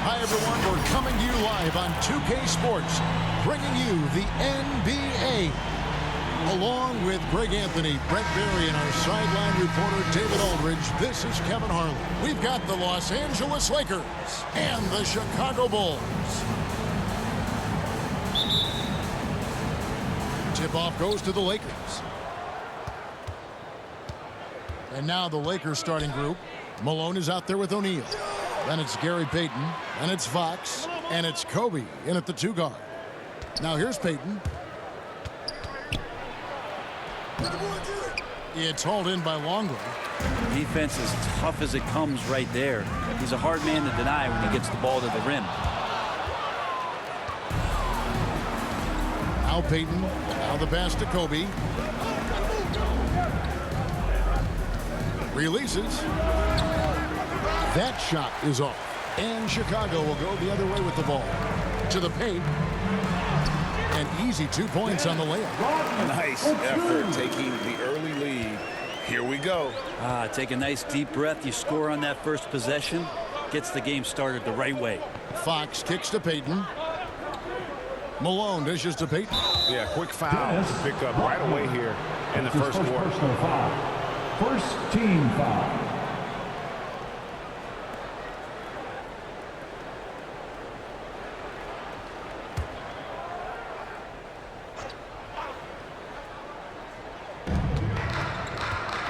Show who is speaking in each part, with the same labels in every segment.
Speaker 1: Hi, everyone. We're coming to you live on 2K Sports, bringing you the NBA. Along with Greg Anthony, Brett Berry, and our sideline reporter, David Aldridge, this is Kevin Harlan. We've got the Los Angeles Lakers and the Chicago Bulls. Tip-off goes to the Lakers. And now the Lakers starting group. Malone is out there with O'Neal. Then it's Gary Payton. And it's Fox. And it's Kobe in at the 2 guard. Now here's Payton. It's hauled in by Longley.
Speaker 2: Defense is tough as it comes right there. He's a hard man to deny when he gets the ball to the rim.
Speaker 1: Now Payton. Now the pass to Kobe. Releases. That shot is off. And Chicago will go the other way with the ball. To the paint. An easy 2 points on the layup.
Speaker 3: Nice effort taking the early lead. Here we go.
Speaker 2: Take a nice deep breath. You score on that first possession. Gets the game started the right way.
Speaker 1: Fox kicks to Payton. Malone dishes to Payton.
Speaker 3: Yeah, quick foul to pick up right away here in the first quarter.
Speaker 4: First team foul.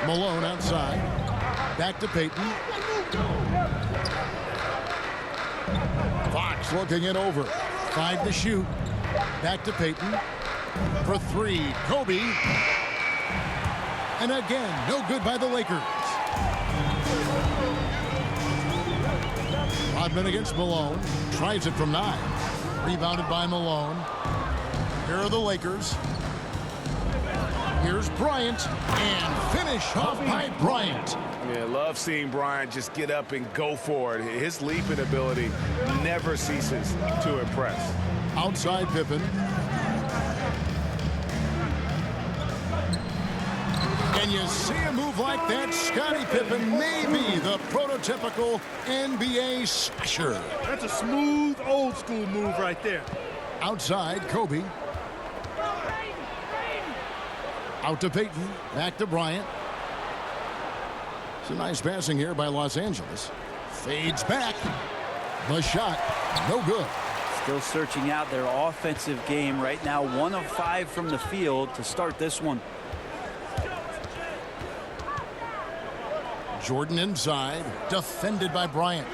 Speaker 1: Malone outside. Back to Payton. Fox looking it over. 5 to shoot. Back to Payton. For 3, Kobe. And again, no good by the Lakers. Rodman against Malone. Tries it from 9. Rebounded by Malone. Here are the Lakers. Here's Bryant. And finish off by Bryant.
Speaker 3: Yeah, love seeing Bryant just get up and go for it. His leaping ability never ceases to impress.
Speaker 1: Outside Pippen. And you see a move like that, Scottie Pippen may be the prototypical NBA smasher.
Speaker 5: That's a smooth, old-school move right there.
Speaker 1: Outside, Kobe. Out to Payton. Back to Bryant. Some nice passing here by Los Angeles. Fades back. The shot, no good.
Speaker 2: Still searching out their offensive game right now. 1 of 5 from the field to start this one.
Speaker 1: Jordan inside, defended by Bryant.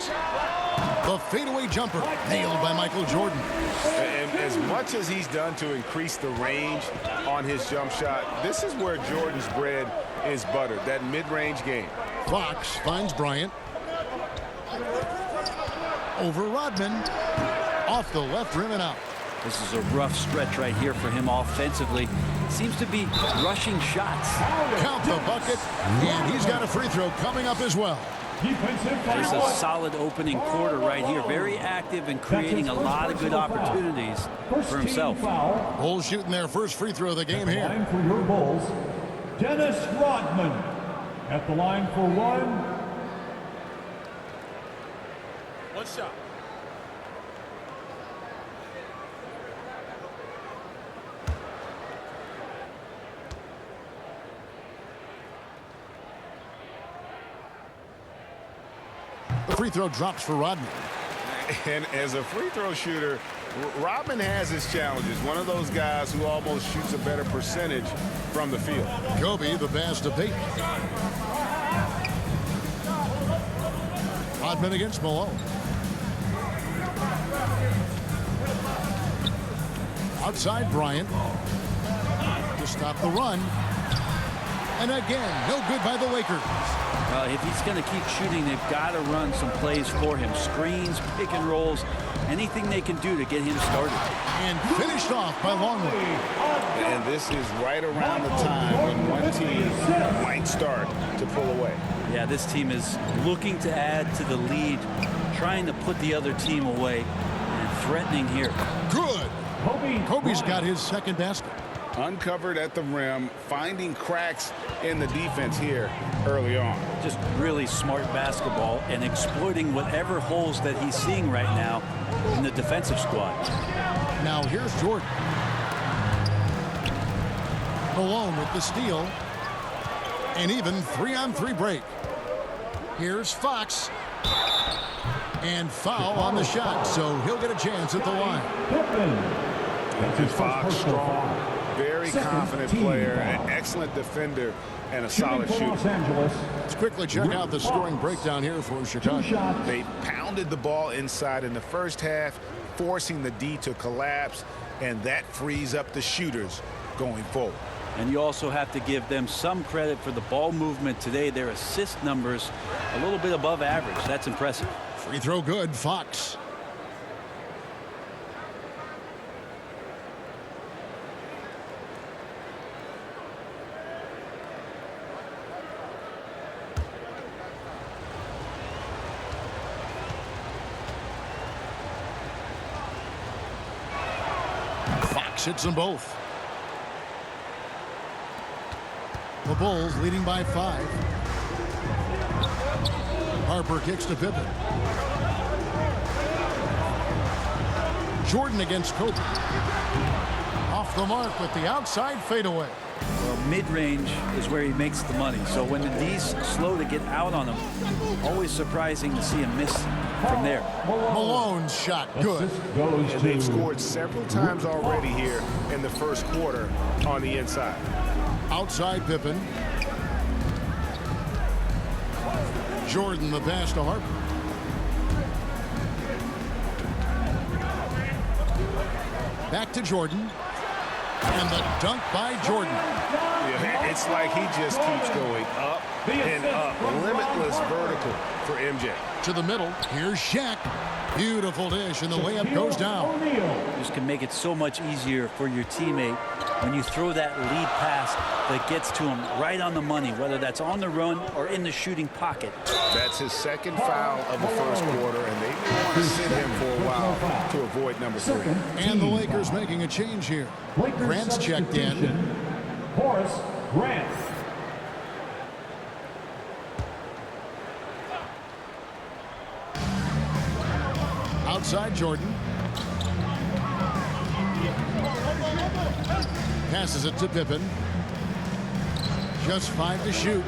Speaker 1: The fadeaway jumper, nailed by Michael Jordan.
Speaker 3: And as much as he's done to increase the range on his jump shot, this is where Jordan's bread is buttered, that mid-range game.
Speaker 1: Fox finds Bryant. Over Rodman. Off the left rim and out.
Speaker 2: This is a rough stretch right here for him offensively. Seems to be rushing shots.
Speaker 1: Count the bucket, and he's got a free throw coming up as well.
Speaker 2: It's a solid opening quarter right here. Very active and creating a lot of good opportunities for himself.
Speaker 1: Bulls shooting their first free throw of the game here.
Speaker 4: Line for your Bulls, Dennis Rodman. At the line for 1.
Speaker 5: One shot.
Speaker 1: The free throw drops for Rodman.
Speaker 3: And as a free throw shooter, Rodman has his challenges. One of those guys who almost shoots a better percentage from the field.
Speaker 1: Kobe, the pass to Payton. Rodman against Malone. Outside Bryant. To stop the run. And again, no good by the Lakers.
Speaker 2: If he's going to keep shooting, they've got to run some plays for him. Screens, pick and rolls, anything they can do to get him started.
Speaker 1: And finished off by Longley.
Speaker 3: And this is right around the time when one team might start to pull away.
Speaker 2: Yeah, this team is looking to add to the lead, trying to put the other team away, and threatening here.
Speaker 1: Good. Kobe's got his second basket.
Speaker 3: Uncovered at the rim, finding cracks in the defense here early on.
Speaker 2: Just really smart basketball and exploiting whatever holes that he's seeing right now in the defensive squad.
Speaker 1: Now here's Jordan. Malone with the steal. An even 3-on-3 break. Here's Fox. And foul on the shot, so he'll get a chance at the line.
Speaker 3: And Fox, strong, very confident player, an excellent defender, and a solid shooter.
Speaker 1: Let's quickly check out the scoring breakdown here for Chicago.
Speaker 3: They pounded the ball inside in the first half, forcing the D to collapse, and that frees up the shooters going forward.
Speaker 2: And you also have to give them some credit for the ball movement today. Their assist numbers a little bit above average. That's impressive.
Speaker 1: Free throw good, Fox. Fox hits them both. The Bulls leading by 5. Harper kicks to Pippen. Jordan against Kobe. Off the mark with the outside fadeaway.
Speaker 2: Well, mid-range is where he makes the money. So when the D's slow to get out on him, always surprising to see him miss from there.
Speaker 1: Malone's shot good.
Speaker 3: And they've scored several times already here in the first quarter on the inside.
Speaker 1: Outside Pippen. Jordan the pass to Harper. Back to Jordan. And the dunk by Jordan.
Speaker 3: Yeah, it's like he just keeps going up and up. Limitless vertical for MJ.
Speaker 1: To the middle. Here's Shaq. Beautiful dish, and the layup goes down.
Speaker 2: Just can make it so much easier for your teammate when you throw that lead pass that gets to him right on the money, whether that's on the run or in the shooting pocket.
Speaker 3: That's his second foul of the first quarter, and they want to sit him for a while to avoid number 3.
Speaker 1: And the Lakers making a change here. Grant's checked in.
Speaker 4: Horace Grant.
Speaker 1: Outside Jordan. Passes it to Pippen. Just 5 to shoot.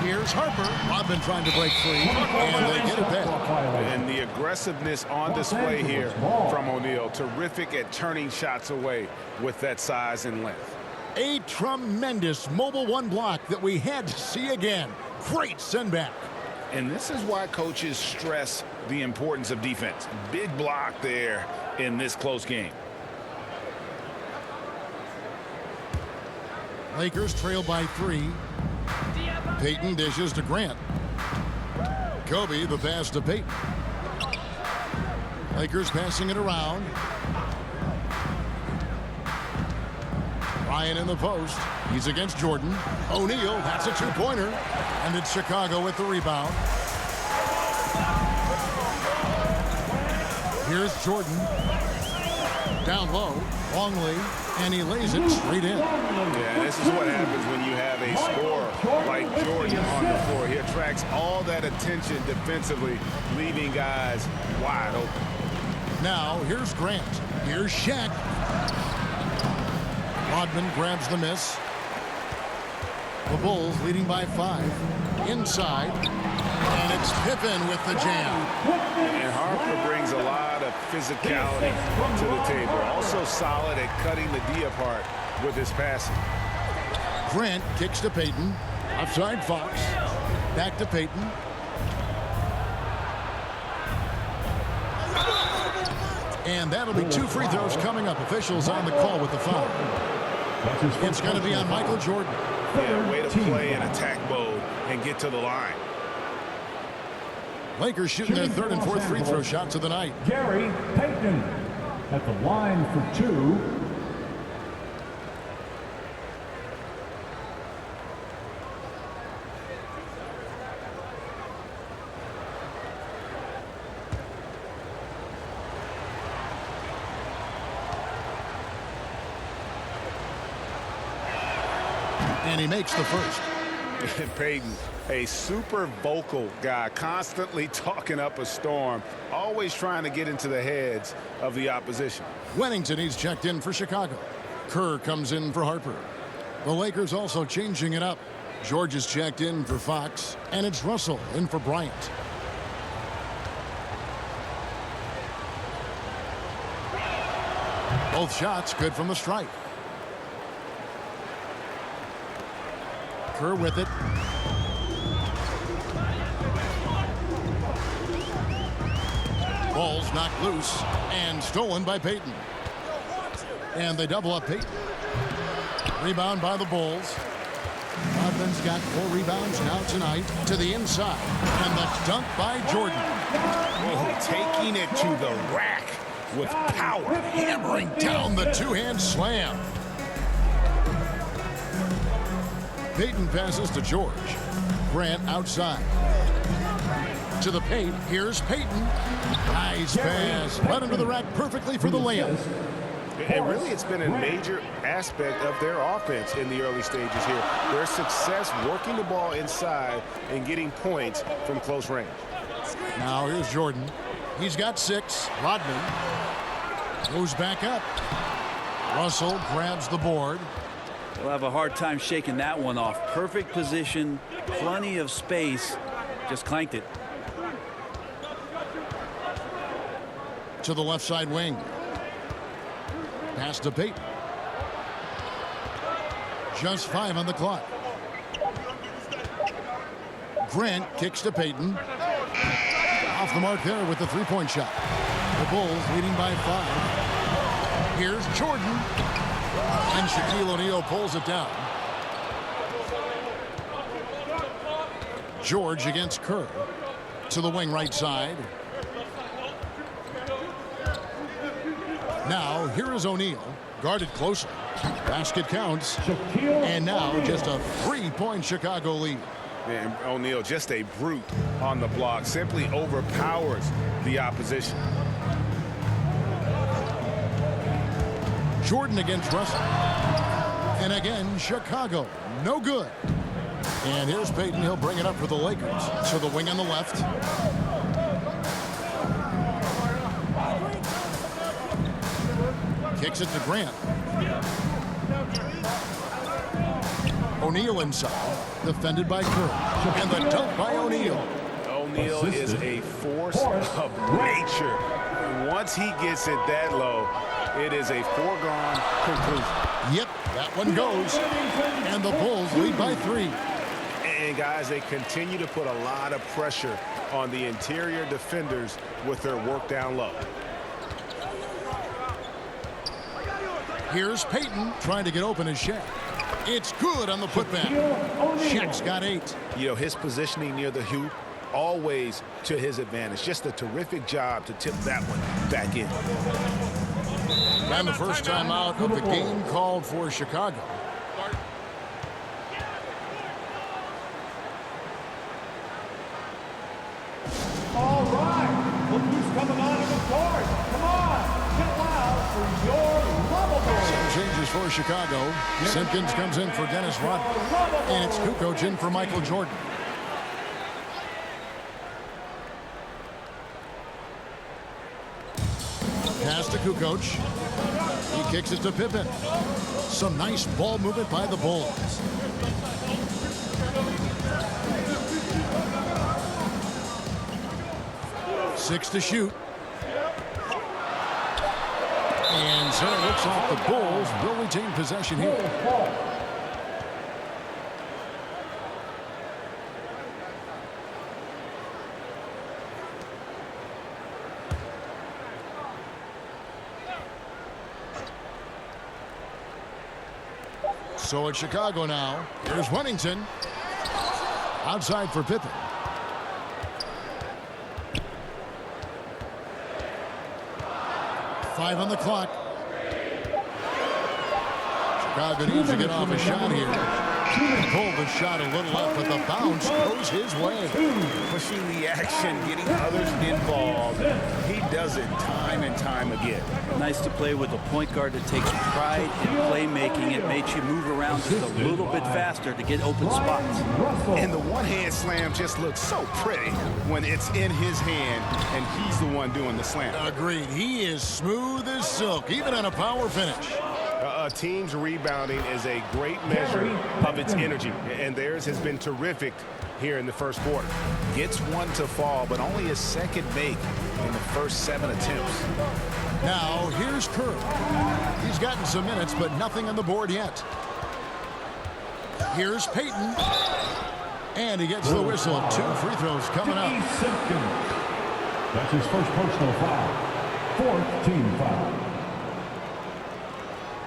Speaker 1: Here's Harper. Rodman trying to break free, and they get it back.
Speaker 3: And the aggressiveness on display here from O'Neal. Terrific at turning shots away with that size and length.
Speaker 1: A tremendous mobile 1 block that we had to see again. Great send back.
Speaker 3: And this is why coaches stress the importance of defense. Big block there in this close game.
Speaker 1: Lakers trail by 3. Payton dishes to Grant. Kobe the pass to Payton. Lakers passing it around. Ryan in the post. He's against Jordan. O'Neal, that's a 2-pointer. And it's Chicago with the rebound. Here's Jordan. Down low. Longley. And he lays it straight in.
Speaker 3: Yeah, this is what happens when you have a scorer like Jordan on the floor. He attracts all that attention defensively, leaving guys wide open.
Speaker 1: Now, here's Grant. Here's Shaq. Rodman grabs the miss. The Bulls leading by 5. Inside. And it's Pippen with the jam.
Speaker 3: And Harper brings a lot of physicality to the table. Also solid at cutting the D apart with his passing.
Speaker 1: Grant kicks to Payton. Outside Fox. Back to Payton. And that'll be 2 free throws coming up. Officials on the call with the foul. It's going to be on Michael Jordan.
Speaker 3: Yeah, way to play in attack mode and get to the line.
Speaker 1: Lakers shooting their 3rd and 4th free throw shots of the night.
Speaker 4: Gary Payton at the line for 2.
Speaker 1: And he makes the first.
Speaker 3: Peyton, a super vocal guy, constantly talking up a storm, always trying to get into the heads of the opposition.
Speaker 1: Wennington, he's checked in for Chicago. Kerr comes in for Harper. The Lakers also changing it up. George is checked in for Fox, and it's Russell in for Bryant. Both shots good from the stripe. Kerr with it. Ball's knocked loose and stolen by Payton. And they double up Payton. Rebound by the Bulls. Rodman's got 4 rebounds now tonight to the inside. And the dunk by Jordan.
Speaker 3: Oh, taking it to the rack with power.
Speaker 1: Hammering down the two-hand slam. Payton passes to George. Grant outside. To the paint. Here's Payton. Nice pass. Led into the rack perfectly for the layup.
Speaker 3: And really, it's been a major aspect of their offense in the early stages here. Their success working the ball inside and getting points from close range.
Speaker 1: Now here's Jordan. He's got 6. Rodman goes back up. Russell grabs the board.
Speaker 2: They'll have a hard time shaking that one off. Perfect position, plenty of space. Just clanked it.
Speaker 1: To the left side wing. Pass to Payton. Just 5 on the clock. Grant kicks to Payton. Off the mark there with the three-point shot. The Bulls leading by 5. Here's Jordan. And Shaquille O'Neal pulls it down. George against Kerr. To the wing right side. Now, here is O'Neal, guarded closely. Basket counts. And now, just a 3-point Chicago lead.
Speaker 3: Man, O'Neal, just a brute on the block. Simply overpowers the opposition.
Speaker 1: Jordan against Russell. And again, Chicago, no good. And here's Payton. He'll bring it up for the Lakers. To the wing on the left. Kicks it to Grant. O'Neal inside. Defended by Kerr. And the dunk by O'Neal.
Speaker 3: O'Neal is a force of nature. Once he gets it that low, it is a foregone conclusion.
Speaker 1: Yep, that one goes. And the Bulls lead by 3.
Speaker 3: And guys, they continue to put a lot of pressure on the interior defenders with their work down low.
Speaker 1: Here's Payton trying to get open his Shaq. It's good on the putback. Shaq's got 8.
Speaker 3: You know, his positioning near the hoop, always to his advantage. Just a terrific job to tip that one back in.
Speaker 1: And the first time out of the game called for Chicago.
Speaker 4: All right. Look who's coming on the court. Come on. Get loud for your lovable.
Speaker 1: Some changes for Chicago. Simpkins comes in for Dennis Rodman. And it's Kukoc in for Michael Jordan. Pass to Kukoc. He kicks it to Pippen. Some nice ball movement by the Bulls. Six to shoot. And so it looks like the Bulls will retain possession here. So it's Chicago now. Here's Wennington. Outside for Pippen. Five on the clock. Chicago needs to get off a shot here. Pulled the shot a little up, but the bounce goes his way.
Speaker 3: Pushing the action, getting others involved. He does it time and time again.
Speaker 2: Nice to play with a point guard that takes pride in playmaking. It makes you move around just a little bit faster to get open spots.
Speaker 3: And the one-hand slam just looks so pretty when it's in his hand and he's the one doing the slam.
Speaker 1: Agreed. He is smooth as silk, even on a power finish.
Speaker 3: A team's rebounding is a great measure of its energy, and theirs has been terrific here in the first quarter. Gets one to fall, but only a second make in the first 7 attempts.
Speaker 1: Now, here's Kerr. He's gotten some minutes, but nothing on the board yet. Here's Payton. And he gets the whistle. 2 free throws coming up.
Speaker 4: That's his first personal foul. 4th team foul.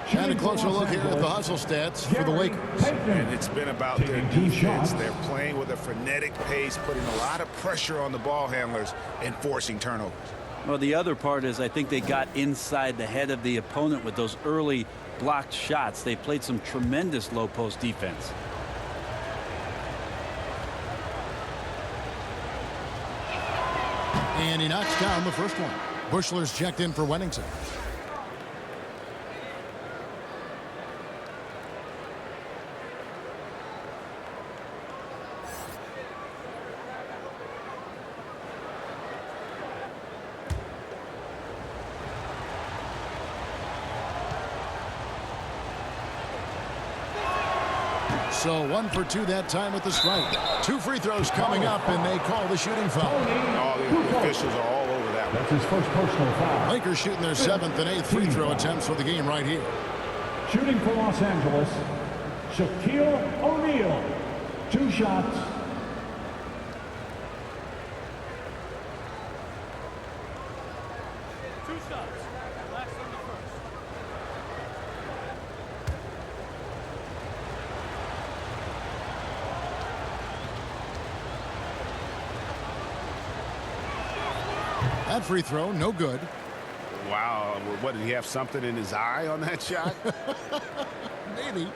Speaker 1: And a closer look here at the hustle stats for the Lakers.
Speaker 3: And it's been about their defense. They're playing with a frenetic pace, putting a lot of pressure on the ball handlers and forcing turnovers.
Speaker 2: Well, the other part is I think they got inside the head of the opponent with those early blocked shots. They played some tremendous low post defense.
Speaker 1: And he knocks down the first one. Bushler's checked in for Wennington. So 1 for 2 that time with the strike. 2 free throws coming up, and they call the shooting foul.
Speaker 3: All the officials are all over that one.
Speaker 4: That's his first personal foul.
Speaker 1: Lakers shooting their 7th and 8th free throw attempts for the game right here.
Speaker 4: Shooting for Los Angeles, Shaquille O'Neal. 2 shots.
Speaker 1: That free throw, no good.
Speaker 3: Wow, what, did he have something in his eye on that shot?
Speaker 1: Maybe.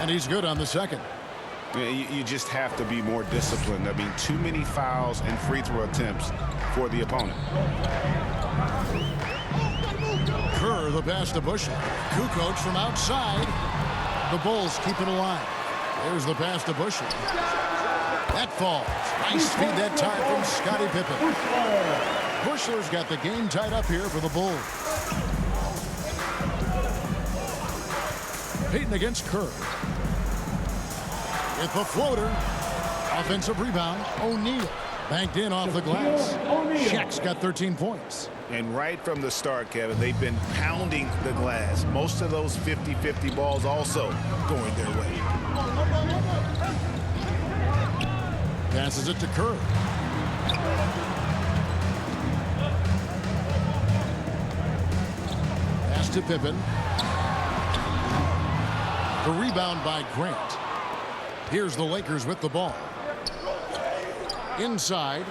Speaker 1: And he's good on the second.
Speaker 3: You just have to be more disciplined. I mean, too many fouls and free throw attempts for the opponent.
Speaker 1: Kerr, the pass to Bushler. Kukoc from outside. The Bulls keep it alive. There's the pass to Bushler. That falls. Nice feed that time from Scottie Pippen. Bushler's got the game tied up here for the Bulls. Payton against Kerr. With the floater. Offensive rebound. O'Neal. Banked in off the glass. Shaq's got 13 points.
Speaker 3: And right from the start, Kevin, they've been pounding the glass. Most of those 50-50 balls also going their way.
Speaker 1: Passes it to Kerr. Pass to Pippen. The rebound by Grant. Here's the Lakers with the ball. Inside.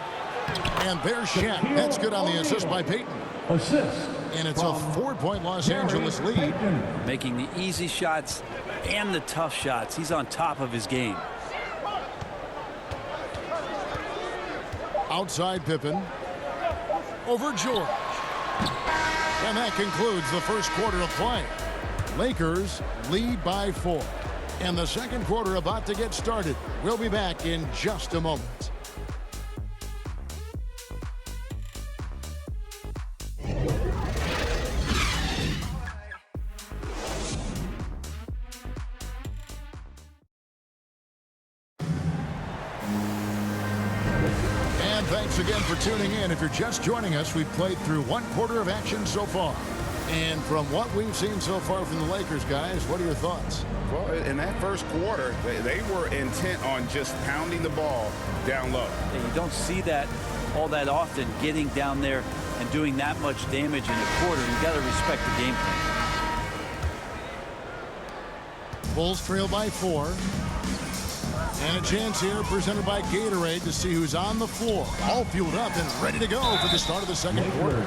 Speaker 1: And there's Shaq. That's good on the assist by Payton.
Speaker 4: Assist.
Speaker 1: And it's a 4-point Los Angeles lead.
Speaker 2: Making the easy shots and the tough shots. He's on top of his game.
Speaker 1: Outside Pippen. Over George. And that concludes the first quarter of play. Lakers lead by 4. And the second quarter about to get started. We'll be back in just a moment. And thanks again for tuning in. If you're just joining us, we've played through 1 quarter of action so far. And from what we've seen so far from the Lakers, guys, what are your thoughts?
Speaker 3: Well, in that first quarter, they were intent on just pounding the ball down low.
Speaker 2: Yeah, you don't see that all that often, getting down there and doing that much damage in a quarter. You got to respect the game plan.
Speaker 1: Bulls trail by 4. And a chance here presented by Gatorade to see who's on the floor. All fueled up and ready to go for the start of the second quarter.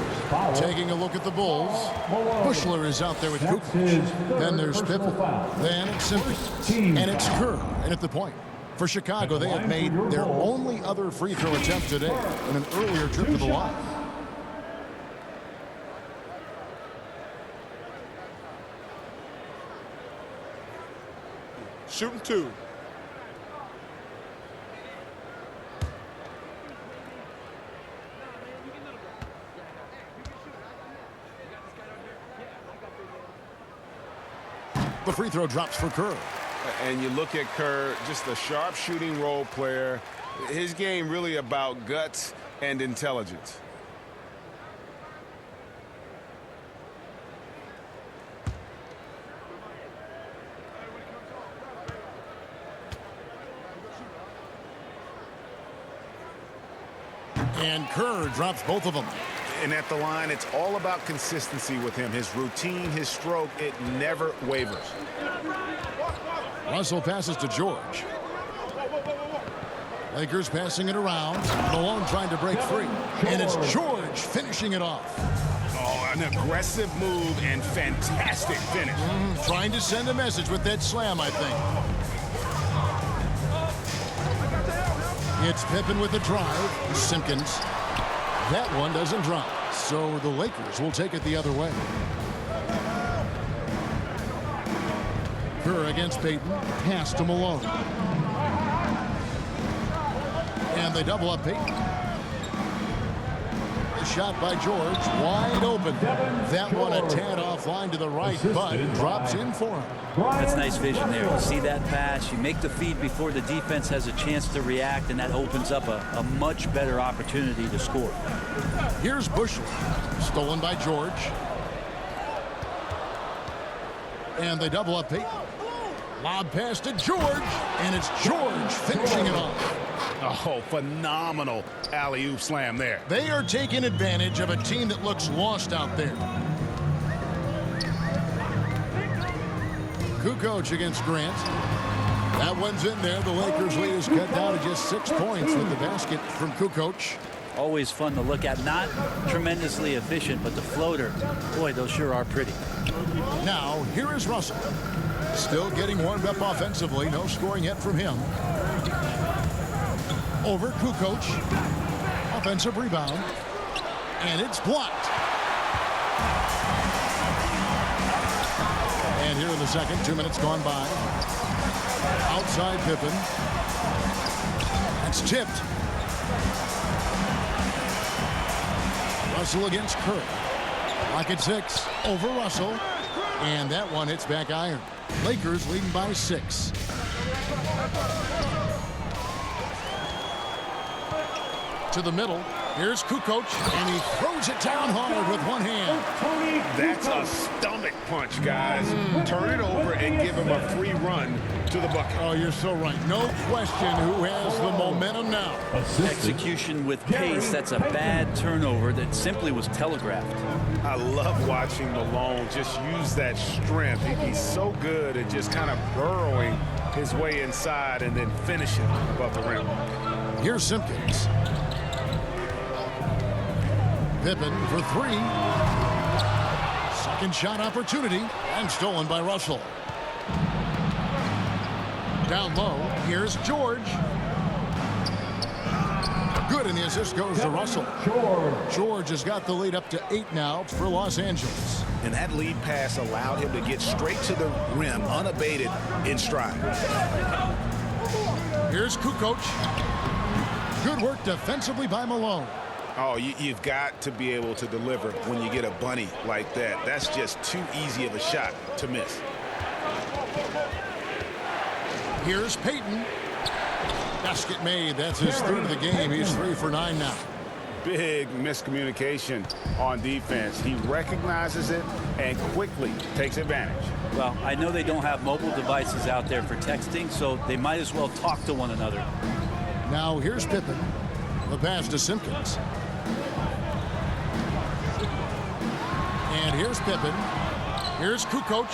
Speaker 1: Taking a look at the Bulls. Bushler is out there with Kukoc. Then there's Pippen. Then it's Simpkins. And it's Kerr. And at the point. For Chicago, they have made their only other free throw attempt today in an earlier trip to the line.
Speaker 5: Shooting 2.
Speaker 1: The free throw drops for Kerr.
Speaker 3: And you look at Kerr, just a sharp shooting role player. His game really about guts and intelligence.
Speaker 1: And Kerr drops both of them.
Speaker 3: And at the line, it's all about consistency with him. His routine, his stroke, it never wavers.
Speaker 1: Russell passes to George. Lakers passing it around. Malone trying to break free. And it's George finishing it off.
Speaker 3: Oh, an aggressive move and fantastic finish.
Speaker 1: Trying to send a message with that slam, I think. It's Pippen with the drive. Simpkins. That one doesn't drop. So the Lakers will take it the other way. Kerr against Payton. Pass to Malone. And they double up Payton. The shot by George. Wide open. That one a tad offline to the right, but drops in for him.
Speaker 2: That's nice vision there. You see that pass, you make the feed before the defense has a chance to react, and that opens up a much better opportunity to score.
Speaker 1: Here's Bushler. Stolen by George. And they double up Payton. Lob pass to George, and it's George finishing it off.
Speaker 3: Oh, phenomenal alley-oop slam there.
Speaker 1: They are taking advantage of a team that looks lost out there. Kukoc against Grant. That one's in there. The Lakers lead is cut down to just 6 points with the basket from Kukoc.
Speaker 2: Always fun to look at. Not tremendously efficient, but the floater, boy, those sure are pretty.
Speaker 1: Now, here is Russell. Still getting warmed up offensively. No scoring yet from him. Over Kukoc. Offensive rebound. And it's blocked. And here in the second, 2 minutes gone by. Outside Pippen. That's tipped. Russell against Kerr. Lock at 6. Over Russell. And that one hits back iron. Lakers leading by 6. To the middle. Here's Kukoc, and he throws it down hard with one hand.
Speaker 3: That's a stomach punch, guys. Turn it over and give him a free run to the bucket.
Speaker 1: Oh, you're so right. No question who has the momentum now.
Speaker 2: Execution with pace. That's a bad turnover that simply was telegraphed.
Speaker 3: I love watching Malone just use that strength. He's so good at just kind of burrowing his way inside and then finishing above the rim.
Speaker 1: Here's Simpkins. Pippen for 3. Second shot opportunity and stolen by Russell. Down low, here's George. Good, and the assist goes to Russell. George has got the lead up to 8 now for Los Angeles.
Speaker 3: And that lead pass allowed him to get straight to the rim, unabated in stride.
Speaker 1: Here's Kukoc. Good work defensively by Malone.
Speaker 3: Oh, you've got to be able to deliver when you get a bunny like that. That's just too easy of a shot to miss.
Speaker 1: Here's Payton. Basket made. That's his third of the game. He's 3 for 9 now.
Speaker 3: Big miscommunication on defense. He recognizes it and quickly takes advantage.
Speaker 2: Well, I know they don't have mobile devices out there for texting, so they might as well talk to one another.
Speaker 1: Now here's Pippen. The pass to Simpkins. And here's Pippen. Here's Kukoc.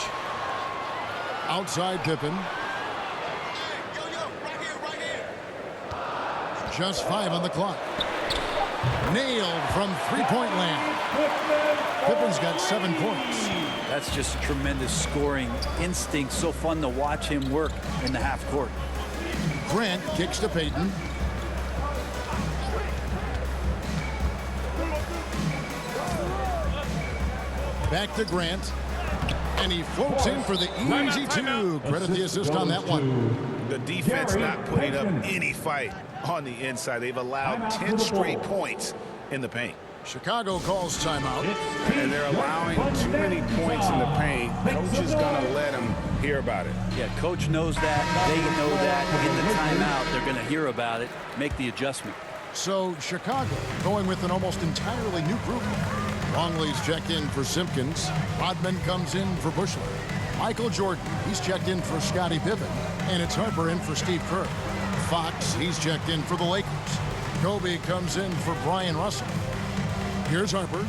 Speaker 1: Outside Pippen. Just 5 on the clock. Nailed from three-point land. Pippen's got 7 points.
Speaker 2: That's just tremendous scoring instinct. So fun to watch him work in the half court.
Speaker 1: Grant kicks to Payton. Back to Grant. And he floats in for the easy 2. Credit the assist on that one.
Speaker 3: The defense not putting up any fight on the inside. They've allowed 10 straight points in the paint.
Speaker 1: Chicago calls timeout.
Speaker 3: And they're allowing too many points in the paint. Coach is going to let them hear about it.
Speaker 2: Yeah, coach knows that. They know that. In the timeout, they're going to hear about it, make the adjustment.
Speaker 1: So Chicago going with an almost entirely new group. Longley's checked in for Simpkins. Rodman comes in for Bushler. Michael Jordan, he's checked in for Scottie Pippen. And it's Harper in for Steve Kerr. Fox, he's checked in for the Lakers. Kobe comes in for Brian Russell. Here's Harper.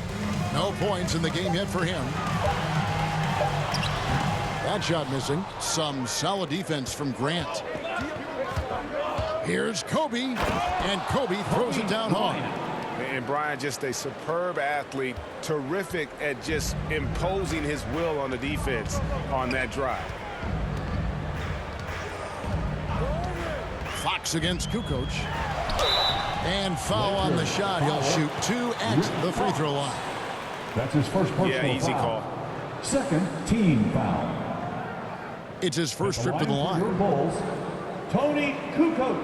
Speaker 1: No points in the game yet for him. That shot missing. Some solid defense from Grant. Here's Kobe. And Kobe throws it down hard.
Speaker 3: And Brian, just a superb athlete. Terrific at just imposing his will on the defense on that drive.
Speaker 1: Fox against Kukoc. And foul on the shot. He'll shoot 2 at the free throw line.
Speaker 4: That's his first personal
Speaker 3: Yeah, easy
Speaker 4: foul.
Speaker 3: call.
Speaker 4: Second team foul.
Speaker 1: It's his first trip to the
Speaker 4: For your
Speaker 1: line.
Speaker 4: Bulls, Tony Kukoc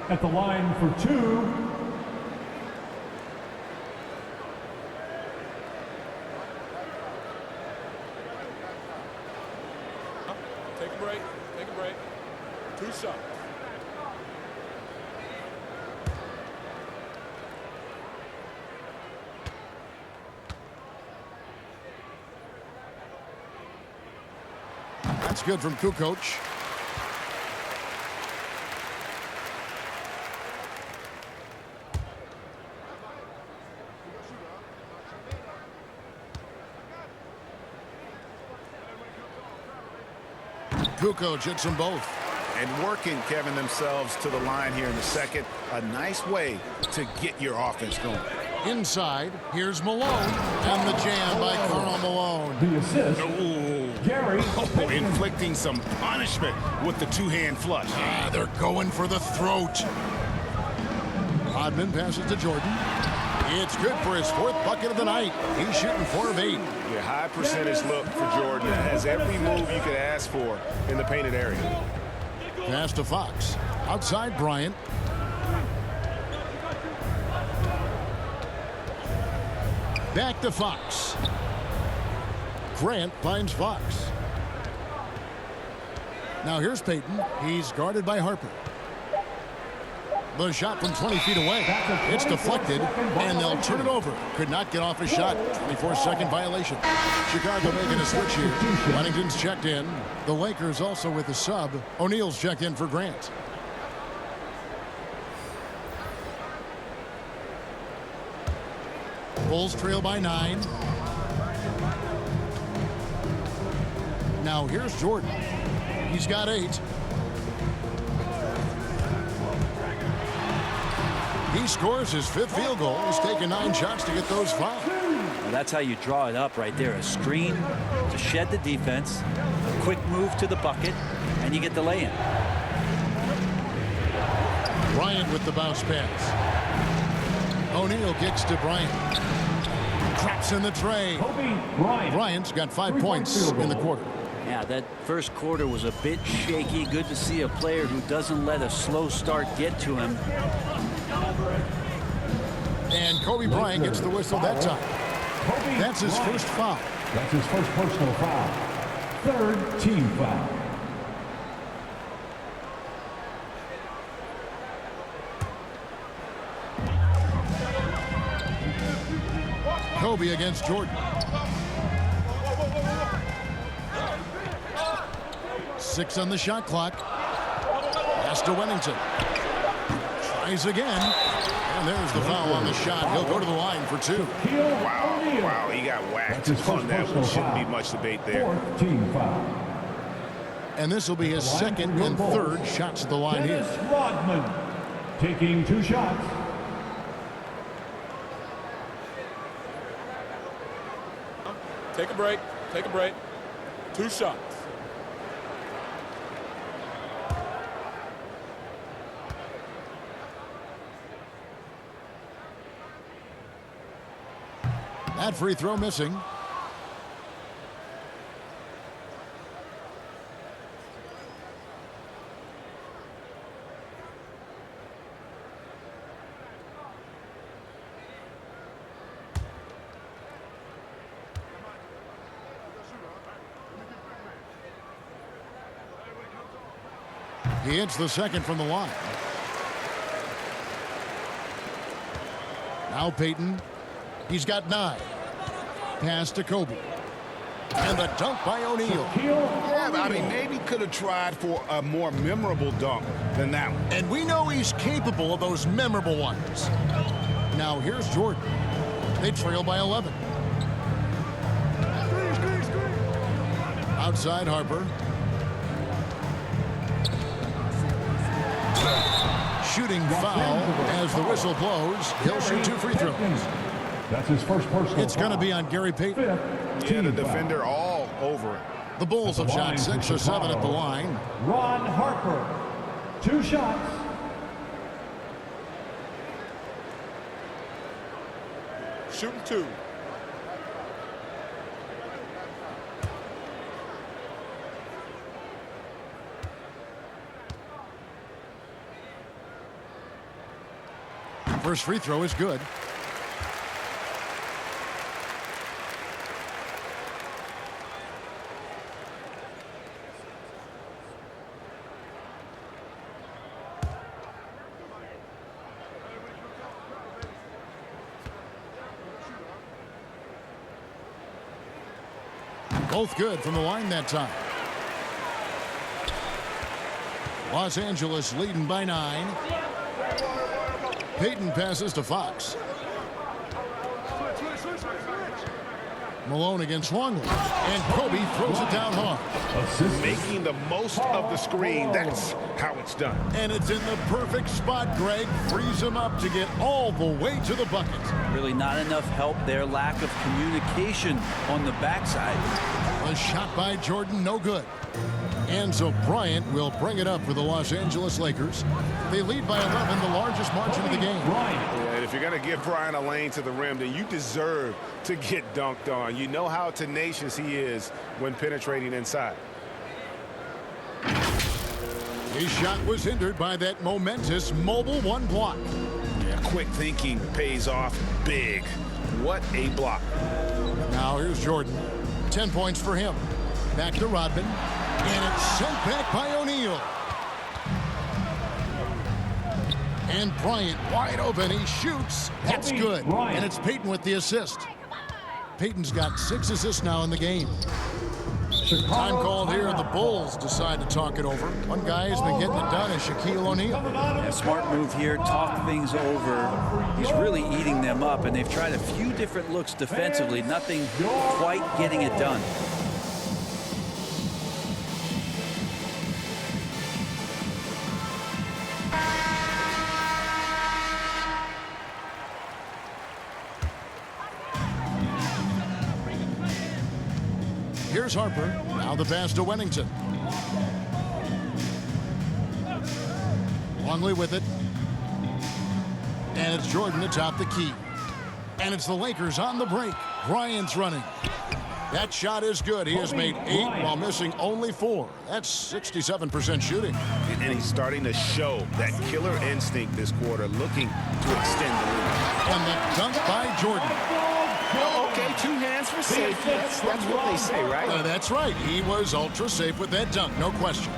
Speaker 4: at the line for 2.
Speaker 5: Take a break. Take a break. 2 shots.
Speaker 1: That's good from Kukoc. Kukoc hits them both.
Speaker 3: And working, Kevin, themselves to the line here in the second. A nice way to get your offense going.
Speaker 1: Inside, here's Malone. And the jam by Karl Malone.
Speaker 4: The assist, Gary Payton.
Speaker 3: Inflicting some punishment with the two-hand flush.
Speaker 1: They're going for the throat. Rodman passes to Jordan. It's good for his 4th bucket of the night. He's shooting 4 of 8.
Speaker 3: Yeah, high percentage look for Jordan. Has every move you could ask for in the painted area.
Speaker 1: Pass to Fox. Outside Bryant. Back to Fox. Grant finds Fox. Now here's Payton. He's guarded by Harper. The shot from 20 feet away. It's deflected, and they'll turn it over. Could not get off a shot. 24-second violation. Chicago making a switch here. Huntington's checked in. The Lakers also with a sub. O'Neal's checked in for Grant. Bulls trail by 9. Now here's Jordan. He's got 8. He scores his 5th field goal. He's taken 9 shots to get those 5.
Speaker 2: Well, that's how you draw it up right there. A screen to shed the defense, a quick move to the bucket, and you get the lay-in.
Speaker 1: Bryant with the bounce pass. O'Neal kicks to Bryant. Traps in the tray.
Speaker 4: Kobe Bryant.
Speaker 1: Bryant's got 5 points in the quarter.
Speaker 2: Yeah, that first quarter was a bit shaky. Good to see a player who doesn't let a slow start get to him.
Speaker 1: And Kobe Bryant gets the whistle that time.
Speaker 4: Kobe
Speaker 1: That's his
Speaker 4: Bryant.
Speaker 1: first foul.
Speaker 4: That's his first personal foul. 3rd team foul.
Speaker 1: Kobe against Jordan. 6 on the shot clock. Pass to Wennington. Tries again. And there's the foul on the shot. He'll go to the line for 2.
Speaker 3: Wow, he got whacked
Speaker 4: That's his
Speaker 3: on
Speaker 4: first
Speaker 3: that one.
Speaker 4: personal
Speaker 3: Shouldn't be
Speaker 4: foul.
Speaker 3: much debate there.
Speaker 4: 4th team foul.
Speaker 1: And this will be his second and third shots at the line here.
Speaker 4: Dennis Rodman taking 2 shots.
Speaker 5: Take a break. Take a break. 2 shots.
Speaker 1: That free throw missing. He hits the second from the line. Now Payton. He's got 9. Pass to Kobe. And the dunk by O'Neal.
Speaker 3: Yeah, I mean, maybe could have tried for a more memorable dunk than that one.
Speaker 1: And we know he's capable of those memorable ones. Now here's Jordan. They trail by 11. Outside Harper. Shooting foul as the whistle blows. He'll shoot 2 free throws.
Speaker 4: That's his first personal
Speaker 1: It's going to be on Gary Payton.
Speaker 3: Yeah, the defender all over it.
Speaker 1: The Bulls have shot 6 or 7 at the line.
Speaker 4: Ron Harper, 2 shots.
Speaker 5: Shooting 2.
Speaker 1: First free throw is good. Both good from the line that time. Los Angeles leading by 9. Payton passes to Fox. Malone against Longley. And Kobe throws it down hard.
Speaker 3: Making the most of the screen. That's how it's done.
Speaker 1: And it's in the perfect spot, Greg. Frees him up to get all the way to the bucket.
Speaker 2: Really not enough help there. Lack of communication on the backside.
Speaker 1: A shot by Jordan, no good. And so Bryant will bring it up for the Los Angeles Lakers. They lead by 11, the largest margin of the game.
Speaker 3: Yeah, and if you're going to give Bryant a lane to the rim, then you deserve to get dunked on. You know how tenacious he is when penetrating inside.
Speaker 1: His shot was hindered by that momentous mobile 1 block.
Speaker 3: Yeah, quick thinking pays off big. What a block.
Speaker 1: Now here's Jordan. 10 points for him. Back to Rodman. And it's sent back by O'Neal. And Bryant wide open. He shoots. That's good. And it's Payton with the assist. Payton's got 6 assists now in the game. Time called here. The Bulls decide to talk it over. One guy has been getting it done is Shaquille O'Neal.
Speaker 2: Yeah, smart move here. Talk things over. He's really eating them up, and they've tried a few different looks defensively. Nothing quite getting it done.
Speaker 1: Here's Harper. Now the pass to Wennington. Longley with it. And it's Jordan atop the key. And it's the Lakers on the break. Bryant's running. That shot is good. He has made 8 while missing only 4. That's 67% shooting.
Speaker 3: And he's starting to show that killer instinct this quarter, looking to extend the lead.
Speaker 1: And the dunk by Jordan.
Speaker 3: Okay, 2 hands for safety. That's what they say, right?
Speaker 1: That's right. He was ultra safe with that dunk, no question.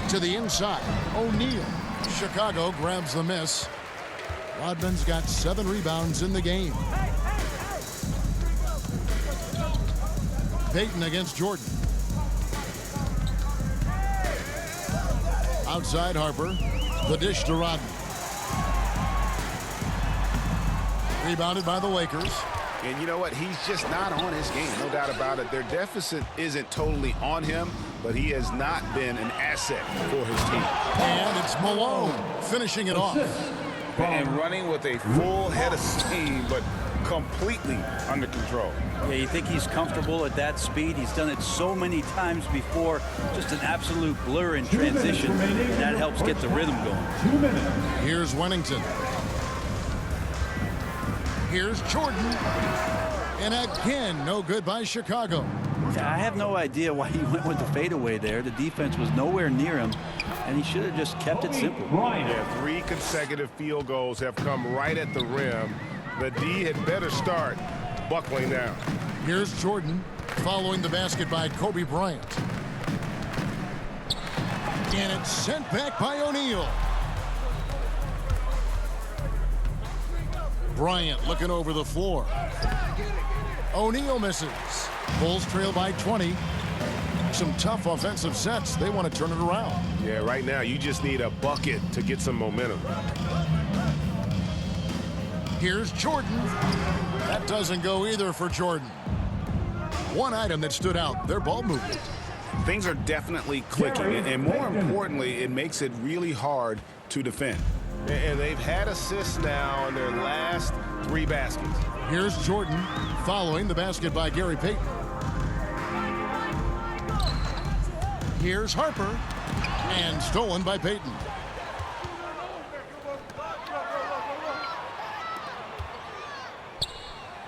Speaker 1: To the inside, O'Neal. Chicago grabs the miss. Rodman's got 7 rebounds in the game. Payton against Jordan. Outside Harper. The dish to Rodman. Rebounded by the Lakers.
Speaker 3: And you know what? He's just not on his game, no doubt about it. Their deficit isn't totally on him, but he has not been an asset for his team.
Speaker 1: And it's Malone finishing it off.
Speaker 3: And running with a full head of steam, but completely under control.
Speaker 2: Yeah, you think he's comfortable at that speed? He's done it so many times before. Just an absolute blur in transition. That helps get the rhythm going.
Speaker 4: 2 minutes.
Speaker 1: Here's Wennington. Here's Jordan. And again, no good by Chicago.
Speaker 2: I have no idea why he went with the fadeaway there. The defense was nowhere near him, and he should have just kept it simple.
Speaker 3: Yeah, 3 consecutive field goals have come right at the rim. The D had better start buckling down.
Speaker 1: Here's Jordan following the basket by Kobe Bryant. And it's sent back by O'Neal. Bryant looking over the floor. O'Neal misses. Bulls trail by 20. Some tough offensive sets. They want to turn it around.
Speaker 3: Yeah, right now you just need a bucket to get some momentum.
Speaker 1: Here's Jordan. That doesn't go either for Jordan. One item that stood out, their ball movement.
Speaker 3: Things are definitely clicking, and more importantly, it makes it really hard to defend. And they've had assists now in their last 3 baskets.
Speaker 1: Here's Jordan following the basket by Gary Payton. Here's Harper, and stolen by Payton.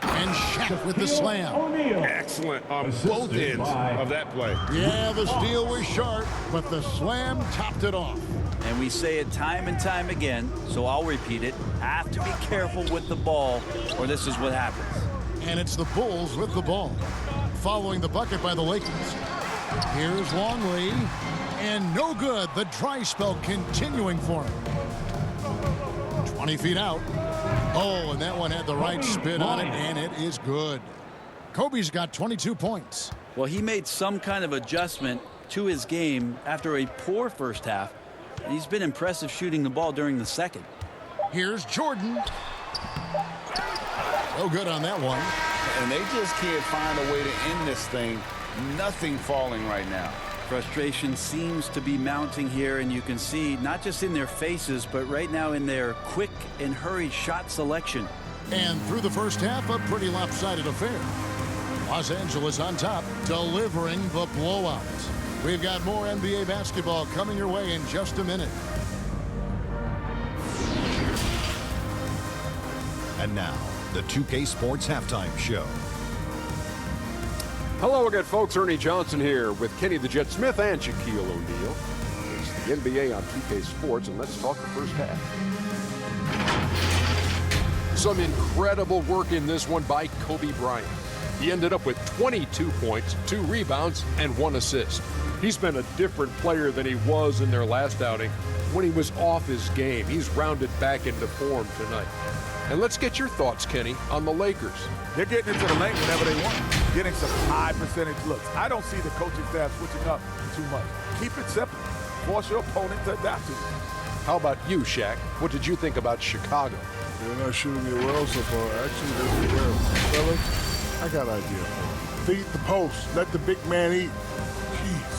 Speaker 1: And Shaq with the slam.
Speaker 3: Excellent on both ends of that play.
Speaker 1: Yeah, the steal was sharp, but the slam topped it off.
Speaker 2: And we say it time and time again, so I'll repeat it. Have to be careful with the ball, or this is what happens.
Speaker 1: And it's the Bulls with the ball, following the bucket by the Lakers. Here's Longley, and no good. The dry spell continuing for him. 20 feet out. Oh, and that one had the right spin on it, and it is good. Kobe's got 22 points.
Speaker 2: Well, he made some kind of adjustment to his game after a poor first half. And he's been impressive shooting the ball during the second.
Speaker 1: Here's Jordan. No good on that one.
Speaker 3: And they just can't find a way to end this thing. Nothing falling right now.
Speaker 2: Frustration seems to be mounting here, and you can see not just in their faces, but right now in their quick and hurried shot selection.
Speaker 1: And through the first half, a pretty lopsided affair. Los Angeles on top, delivering the blowout. We've got more NBA basketball coming your way in just a minute.
Speaker 6: And now, the 2K Sports Halftime Show.
Speaker 7: Hello again, folks. Ernie Johnson here with Kenny the Jet Smith and Shaquille O'Neal. It's the NBA on 2K Sports, and let's talk the first half. Some incredible work in this one by Kobe Bryant. He ended up with 22 points, 2 rebounds, and 1 assist. He's been a different player than he was in their last outing when he was off his game. He's rounded back into form tonight. And let's get your thoughts, Kenny, on the Lakers.
Speaker 8: They're getting into the lane whenever they want, getting some high percentage looks. I don't see the coaching staff switching up too much. Keep it simple. Force your opponent to adapt to it.
Speaker 7: How about you, Shaq? What did you think about Chicago?
Speaker 9: They're not shooting it well so far. Actually, they're doing well. Fellas, I got an idea. Feed the post. Let the big man eat. Jeez.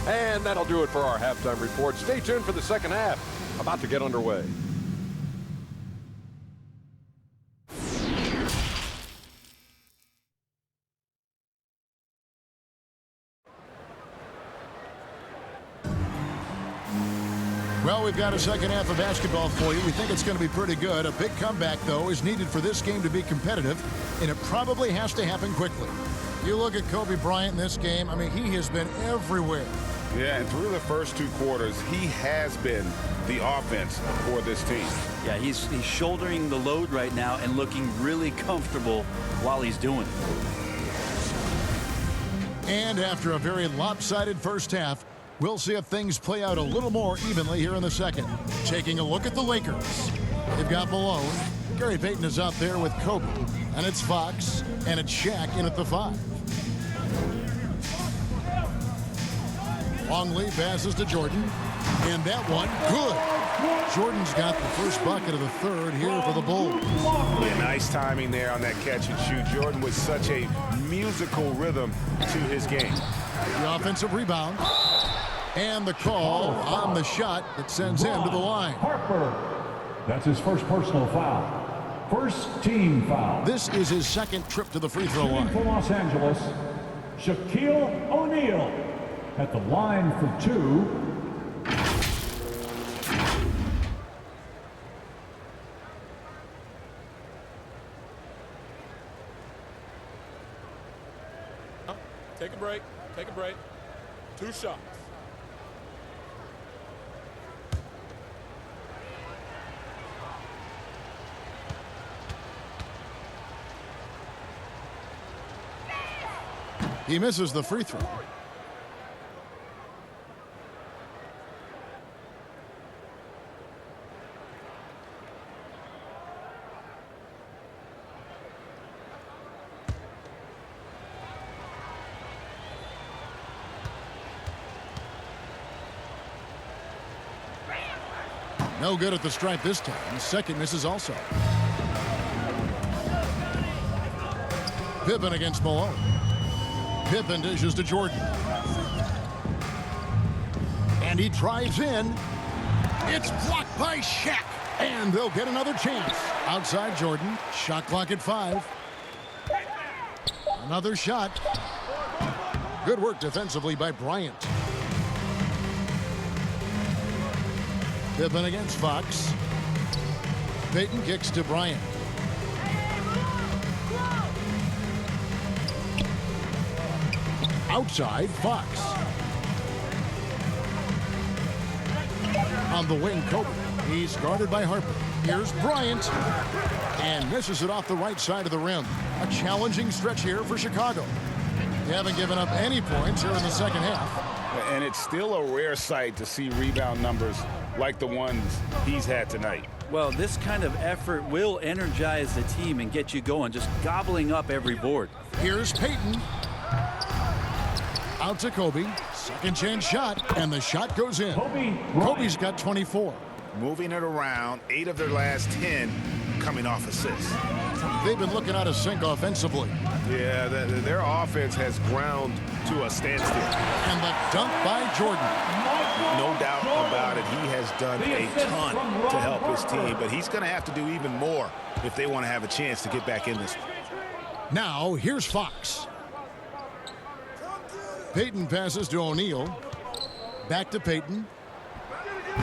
Speaker 7: And that'll do it for our halftime report. Stay tuned for the second half. About to get underway.
Speaker 1: Well, we've got a second half of basketball for you. We think it's going to be pretty good. A big comeback, though, is needed for this game to be competitive, and it probably has to happen quickly. You look at Kobe Bryant in this game, I mean, he has been everywhere.
Speaker 3: Yeah, and through the first 2 quarters, he has been the offense for this team.
Speaker 2: Yeah, he's shouldering the load right now and looking really comfortable while he's doing it.
Speaker 1: And after a very lopsided first half, we'll see if things play out a little more evenly here in the second. Taking a look at the Lakers. They've got Malone. Gary Payton is out there with Kobe. And it's Fox. And it's Shaq in at the 5. Longley passes to Jordan. And that one, good. Jordan's got the first bucket of the third here for the Bulls.
Speaker 3: Yeah, nice timing there on that catch and shoot. Jordan with such a musical rhythm to his game.
Speaker 1: The offensive rebound. And the call on the shot that sends him to the line.
Speaker 4: Harper. That's his first personal foul. First team foul.
Speaker 1: This is his second trip to the free throw
Speaker 4: Shooting
Speaker 1: line.
Speaker 4: for Los Angeles, Shaquille O'Neal at the line for two.
Speaker 5: Take a break. Take a break. 2 shots.
Speaker 1: He misses the free throw. No good at the stripe this time. The second misses also. Pippen against Malone. Pippen dishes to Jordan. And he drives in. It's blocked by Shaq. And they'll get another chance. Outside Jordan. Shot clock at 5. Another shot. Good work defensively by Bryant. Pippen against Fox. Payton kicks to Bryant. Outside, Fox. On the wing, Kobe. He's guarded by Harper. Here's Bryant. And misses it off the right side of the rim. A challenging stretch here for Chicago. They haven't given up any points here in the second half.
Speaker 3: And it's still a rare sight to see rebound numbers like the ones he's had tonight.
Speaker 2: Well, this kind of effort will energize the team and get you going, just gobbling up every board.
Speaker 1: Here's Payton. Out to Kobe. Second chance shot, and the shot goes in. Kobe's got 24.
Speaker 3: Moving it around, 8 of their last 10 coming off assists.
Speaker 1: They've been looking out of sync offensively.
Speaker 3: Yeah, their offense has ground to a standstill.
Speaker 1: And the dunk by Jordan.
Speaker 3: No doubt about it. He has done a ton to help his team, but he's going to have to do even more if they want to have a chance to get back in this one.
Speaker 1: Now, here's Fox. Payton passes to O'Neal. Back to Payton.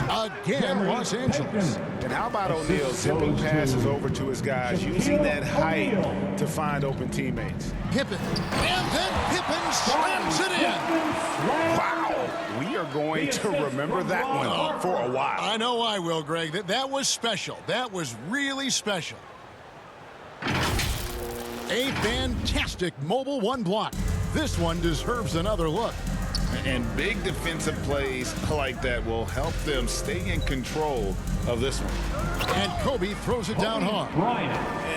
Speaker 1: Again, Los Angeles.
Speaker 3: And how about O'Neal zipping passes over to his guys, using that height to find open teammates?
Speaker 1: Pippen. And then Pippen slams it in.
Speaker 3: Wow. We are going to remember that one for a while.
Speaker 1: I know I will, Greg. That was special. That was really special. A fantastic mobile one block. This one deserves another look.
Speaker 3: And big defensive plays like that will help them stay in control of this one.
Speaker 1: And Kobe throws it down hard.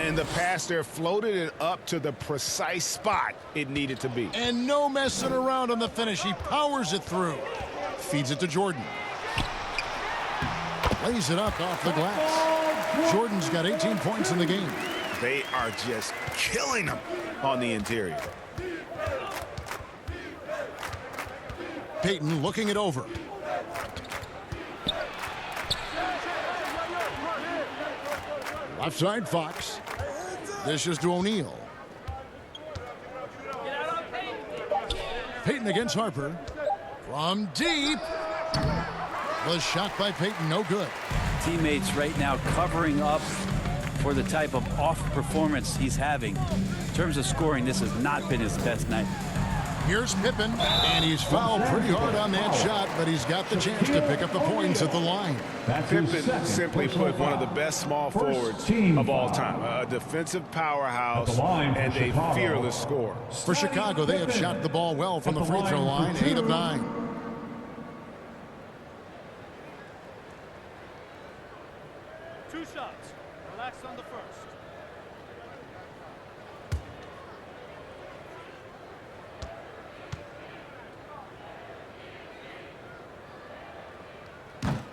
Speaker 3: And the pass there floated it up to the precise spot it needed to be.
Speaker 1: And no messing around on the finish. He powers it through. Feeds it to Jordan. Lays it up off the glass. Jordan's got 18 points in the game.
Speaker 3: They are just killing them on the interior.
Speaker 1: Payton looking it over. Left side, Fox. Dishes to O'Neal. Payton against Harper. From deep. The shot by Payton, no good.
Speaker 2: Teammates right now covering up for the type of off performance he's having. In terms of scoring, this has not been his best night.
Speaker 1: Here's Pippen, and he's fouled pretty hard on that shot, but he's got the chance to pick up the points at the line.
Speaker 3: Pippen simply put one of the best small forwards of all time. A defensive powerhouse and a fearless scorer.
Speaker 1: For Chicago, they have shot the ball well from the free throw line, 8 of 9.
Speaker 10: Two shots. Relax on the first.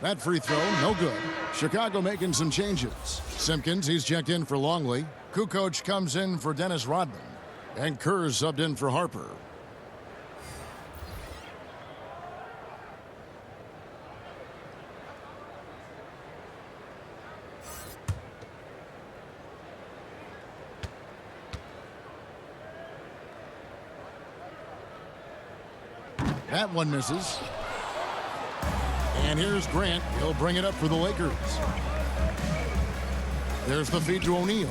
Speaker 1: That free throw, no good. Chicago making some changes. Simpkins, he's checked in for Longley. Kukoc comes in for Dennis Rodman. And Kerr subbed in for Harper. That one misses. And here's Grant. He'll bring it up for the Lakers. There's the feed to O'Neal.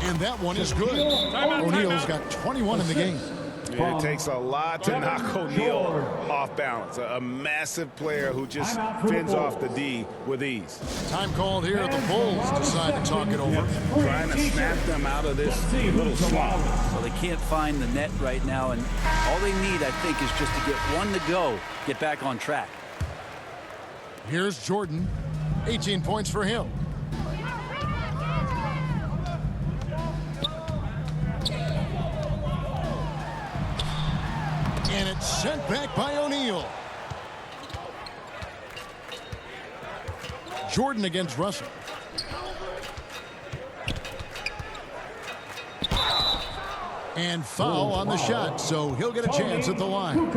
Speaker 1: And that one is good. O'Neal's got 21 in the game.
Speaker 3: Yeah, it takes a lot to knock O'Neal off balance. A massive player who just fends off the D with ease.
Speaker 1: Time called here. The Bulls decide to talk it over.
Speaker 3: Trying to snap them out of this little slump.
Speaker 2: Well, they can't find the net right now, and all they need, I think, is just to get one to go, get back on track.
Speaker 1: Here's Jordan. 18 points for him. And it's sent back by O'Neal. Jordan against Russell. And foul on the shot, so he'll get a chance at the line.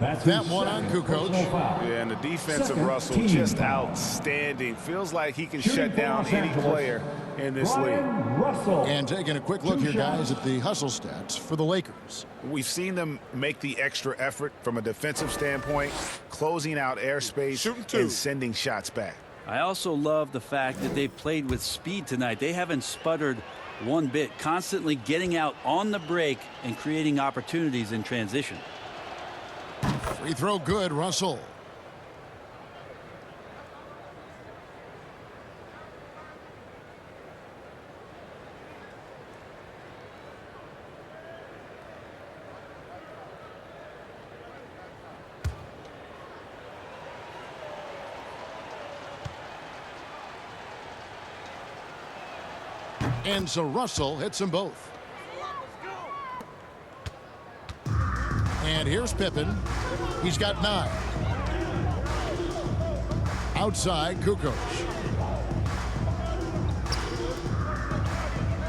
Speaker 1: That one on Kukoc.
Speaker 3: Yeah, and the defense of Russell just outstanding. Feels like he can shut down any player in this league.
Speaker 1: And taking a quick look here, guys, at the hustle stats for the Lakers.
Speaker 3: We've seen them make the extra effort from a defensive standpoint, closing out airspace and sending shots back.
Speaker 2: I also love the fact that they played with speed tonight. They haven't sputtered one bit, constantly getting out on the break and creating opportunities in transition.
Speaker 1: Free throw good, Russell. And so Russell hits them both. And here's Pippen. He's got 9. Outside, Kukoc.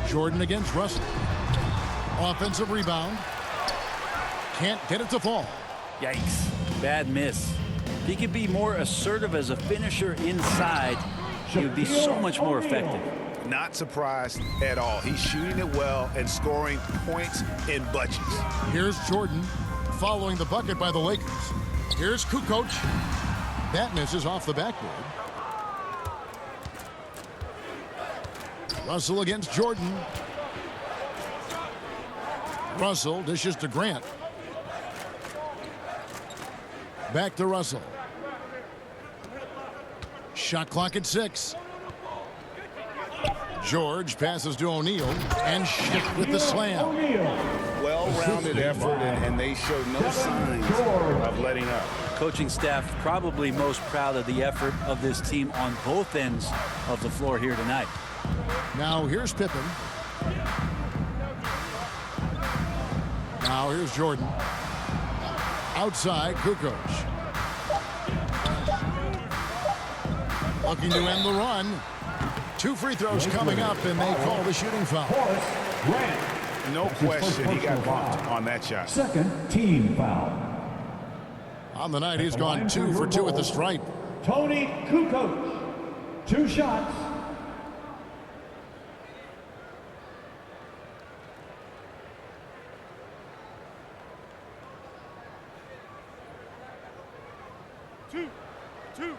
Speaker 1: Jordan against Russell. Offensive rebound. Can't get it to fall.
Speaker 2: Yikes. Bad miss. If he could be more assertive as a finisher inside, he would be so much more effective.
Speaker 3: Not surprised at all. He's shooting it well and scoring points in bunches.
Speaker 1: Here's Jordan following the bucket by the Lakers. Here's Kukoc. That misses off the backboard. Russell against Jordan. Russell dishes to Grant. Back to Russell. Shot clock at 6. George passes to O'Neal and Shaq with the slam.
Speaker 3: Well-rounded effort, and they showed no signs of letting up.
Speaker 2: Coaching staff probably most proud of the effort of this team on both ends of the floor here tonight.
Speaker 1: Now here's Pippen. Now here's Jordan. Outside, Kukoc. Looking to end the run. 2 free throws coming up, and they call the shooting foul.
Speaker 3: No question, he got bumped on that shot.
Speaker 4: Second team foul.
Speaker 1: On the night, he's gone 2 for 2 at the stripe.
Speaker 4: Tony Kukoc. 2 shots.
Speaker 10: Two.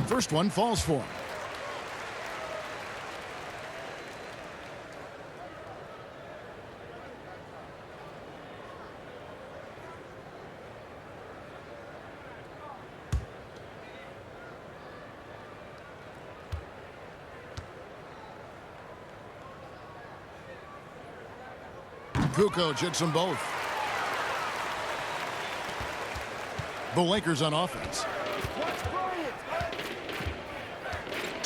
Speaker 1: First one falls for him. Kukoc hits them both. The Lakers on offense.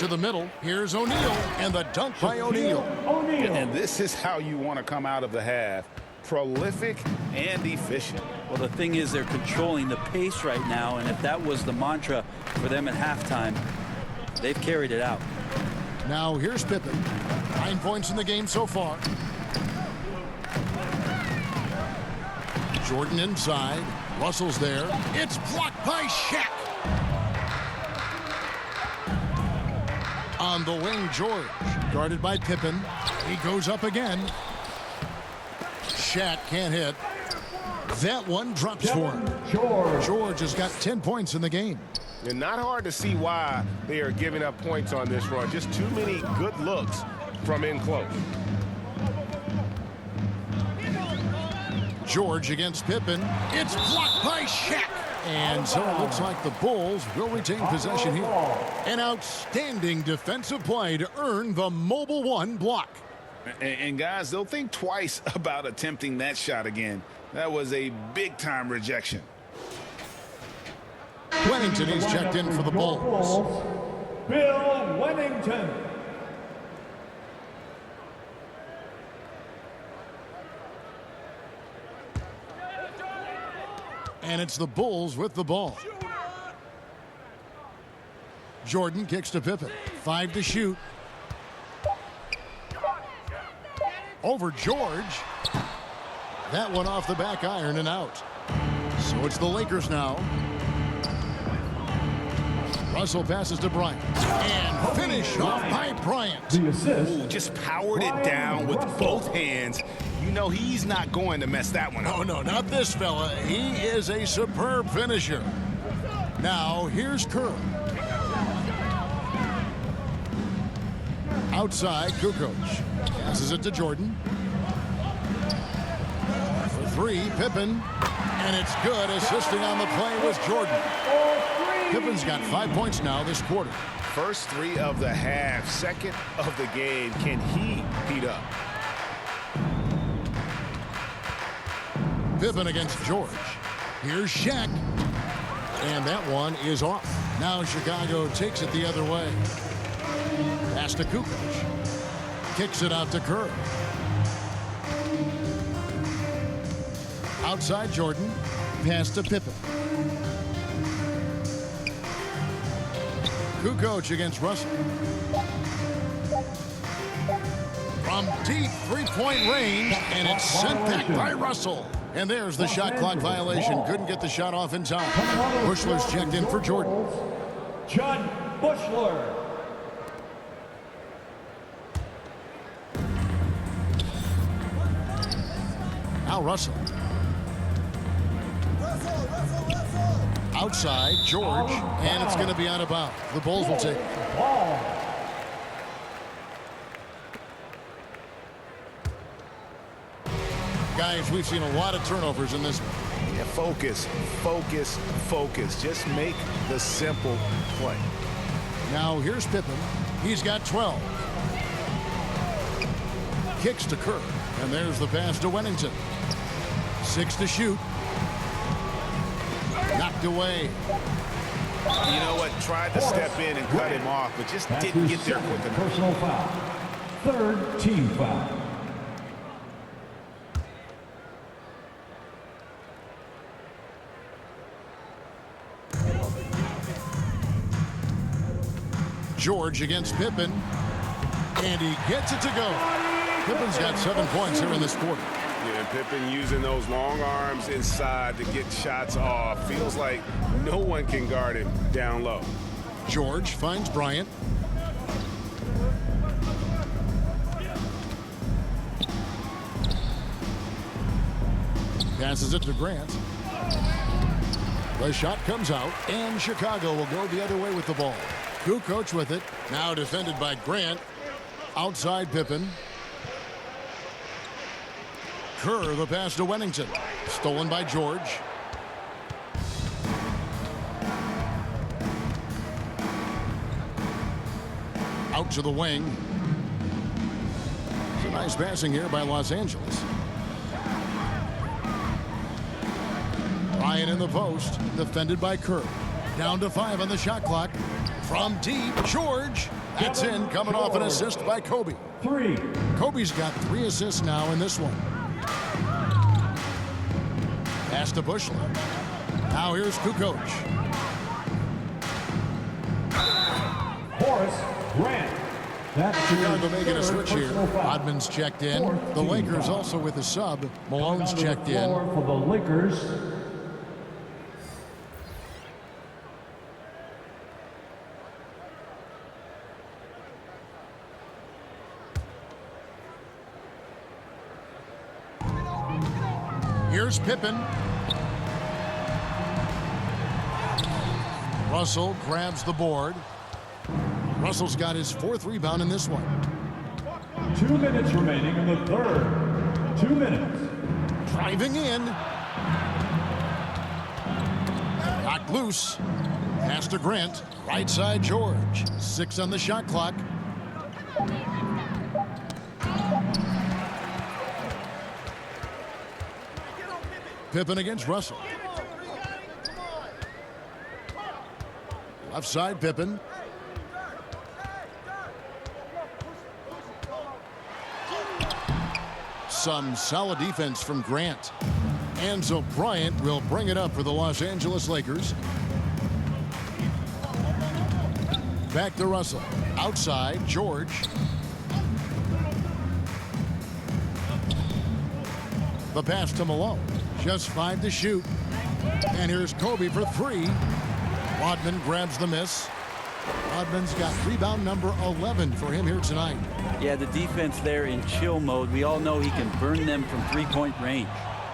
Speaker 1: To the middle. Here's O'Neal. And the dunk by O'Neal.
Speaker 3: And this is how you want to come out of the half. Prolific and efficient.
Speaker 2: Well, the thing is they're controlling the pace right now, and if that was the mantra for them at halftime, they've carried it out.
Speaker 1: Now here's Pippen. 9 points in the game so far. Jordan inside. Russell's there. It's blocked by Shaq. On the wing, George. Guarded by Pippen. He goes up again. Shaq can't hit. That one drops for him. George has got 10 points in the game.
Speaker 3: And not hard to see why they are giving up points on this run. Just too many good looks from in close.
Speaker 1: George against Pippen. It's blocked by Shaq. And so it looks like the Bulls will retain possession here. An outstanding defensive play to earn the Mobile One block.
Speaker 11: And guys, they'll think twice about attempting that shot again. That was a big-time rejection.
Speaker 1: Wennington is checked in for the Bulls.
Speaker 4: Bill Wennington.
Speaker 1: And it's the Bulls with the ball. Jordan kicks to Pippen. 5 to shoot. Over George. That one off the back iron and out. So it's the Lakers now. Russell passes to Bryant. And finish off by Bryant.
Speaker 11: Ooh, just powered it down with both hands. You know he's not going to mess that one up.
Speaker 1: Oh, no, not this fella. He is a superb finisher. Now, here's Kerr. Outside, Kukoc. Passes it to Jordan. For 3, Pippen. And it's good. Assisting on the play was Jordan. Pippen's got 5 points now this quarter.
Speaker 3: First 3 of the half, second of the game. Can he heat up?
Speaker 1: Pippen against George. Here's Shaq. And that one is off. Now Chicago takes it the other way. Pass to Kukoc. Kicks it out to Kerr. Outside Jordan. Pass to Pippen. Kukoc against Russell. From deep three-point range, and it's sent back by Russell. And there's the shot clock violation. Couldn't get the shot off in time. Bushler's checked in for Jordan.
Speaker 4: John Bushler.
Speaker 1: Now Russell. Outside, George, and it's going to be out of bounds. The Bulls will take it. Guys, we've seen a lot of turnovers in this one.
Speaker 3: Yeah, focus, focus, focus. Just make the simple play.
Speaker 1: Now here's Pippen. He's got 12. Kicks to Kerr, and there's the pass to Wennington. 6 to shoot. Knocked away.
Speaker 3: You know what? Tried to step in and cut him off, but just didn't get there quick enough.
Speaker 4: Personal foul. 3rd team foul.
Speaker 1: George against Pippen. And he gets it to go. Pippen's got 7 points here in this quarter.
Speaker 3: Yeah, Pippen using those long arms inside to get shots off. Feels like no one can guard him down low.
Speaker 1: George finds Bryant. Passes it to Grant. The shot comes out, and Chicago will go the other way with the ball. Kukoc with it. Now defended by Grant. Outside Pippen. Kerr, the pass to Wennington. Stolen by George. Out to the wing. It's a nice passing here by Los Angeles. Ryan in the post. Defended by Kerr. Down to 5 on the shot clock. From deep, George. That's in, coming off an assist by Kobe.
Speaker 4: 3.
Speaker 1: Kobe's got 3 assists now in this one. Pass to Bushler. Now here's Kukoc.
Speaker 4: Horace Grant. That's
Speaker 1: Chicago making a switch here. Rodman's checked in. The Lakers also with a sub. Malone's checked in.
Speaker 4: For the Lakers.
Speaker 1: Here's Pippen. Russell grabs the board. Russell's got his 4th rebound in this one.
Speaker 4: 2 minutes remaining in the third. 2 minutes.
Speaker 1: Driving in. Knocked loose. Pass to Grant. Right side George. 6 on the shot clock. Pippen against Russell. Left side Pippen. Some solid defense from Grant. Enzo Bryant will bring it up for the Los Angeles Lakers. Back to Russell. Outside, George. The pass to Malone. Just 5 to shoot. And here's Kobe for 3. Rodman grabs the miss. Rodman's got rebound number 11 for him here tonight.
Speaker 2: Yeah, the defense there in chill mode. We all know he can burn them from 3-point range.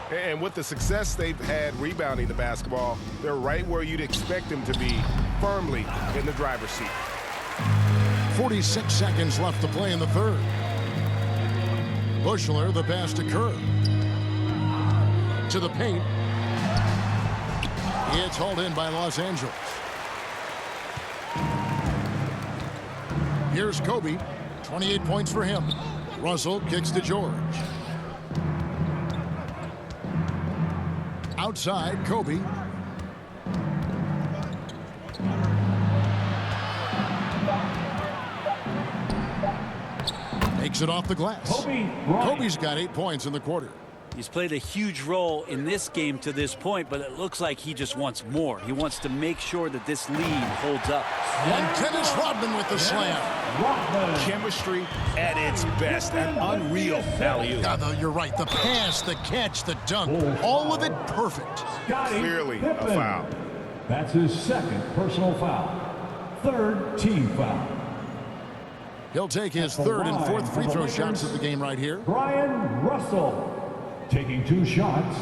Speaker 3: And with the success they've had rebounding the basketball, they're right where you'd expect them to be, firmly in the driver's seat.
Speaker 1: 46 seconds left to play in the third. Bushler, the pass to Kerr. To the paint. It's hauled in by Los Angeles. Here's Kobe. 28 points for him. Russell kicks to George. Outside, Kobe. Takes it off the glass. Kobe's got 8 points in the quarter.
Speaker 2: He's played a huge role in this game to this point, but it looks like he just wants more. He wants to make sure that this lead holds up.
Speaker 1: And Dennis Rodman with the slam.
Speaker 3: Chemistry at its best. An unreal alley-oop.
Speaker 1: You're right. The pass, the catch, the dunk, all of it perfect.
Speaker 3: Clearly a foul.
Speaker 4: That's his 2nd personal foul. 3rd team foul.
Speaker 1: He'll take his 3rd and 4th free throw shots of the game right here.
Speaker 4: Brian Russell taking 2 shots.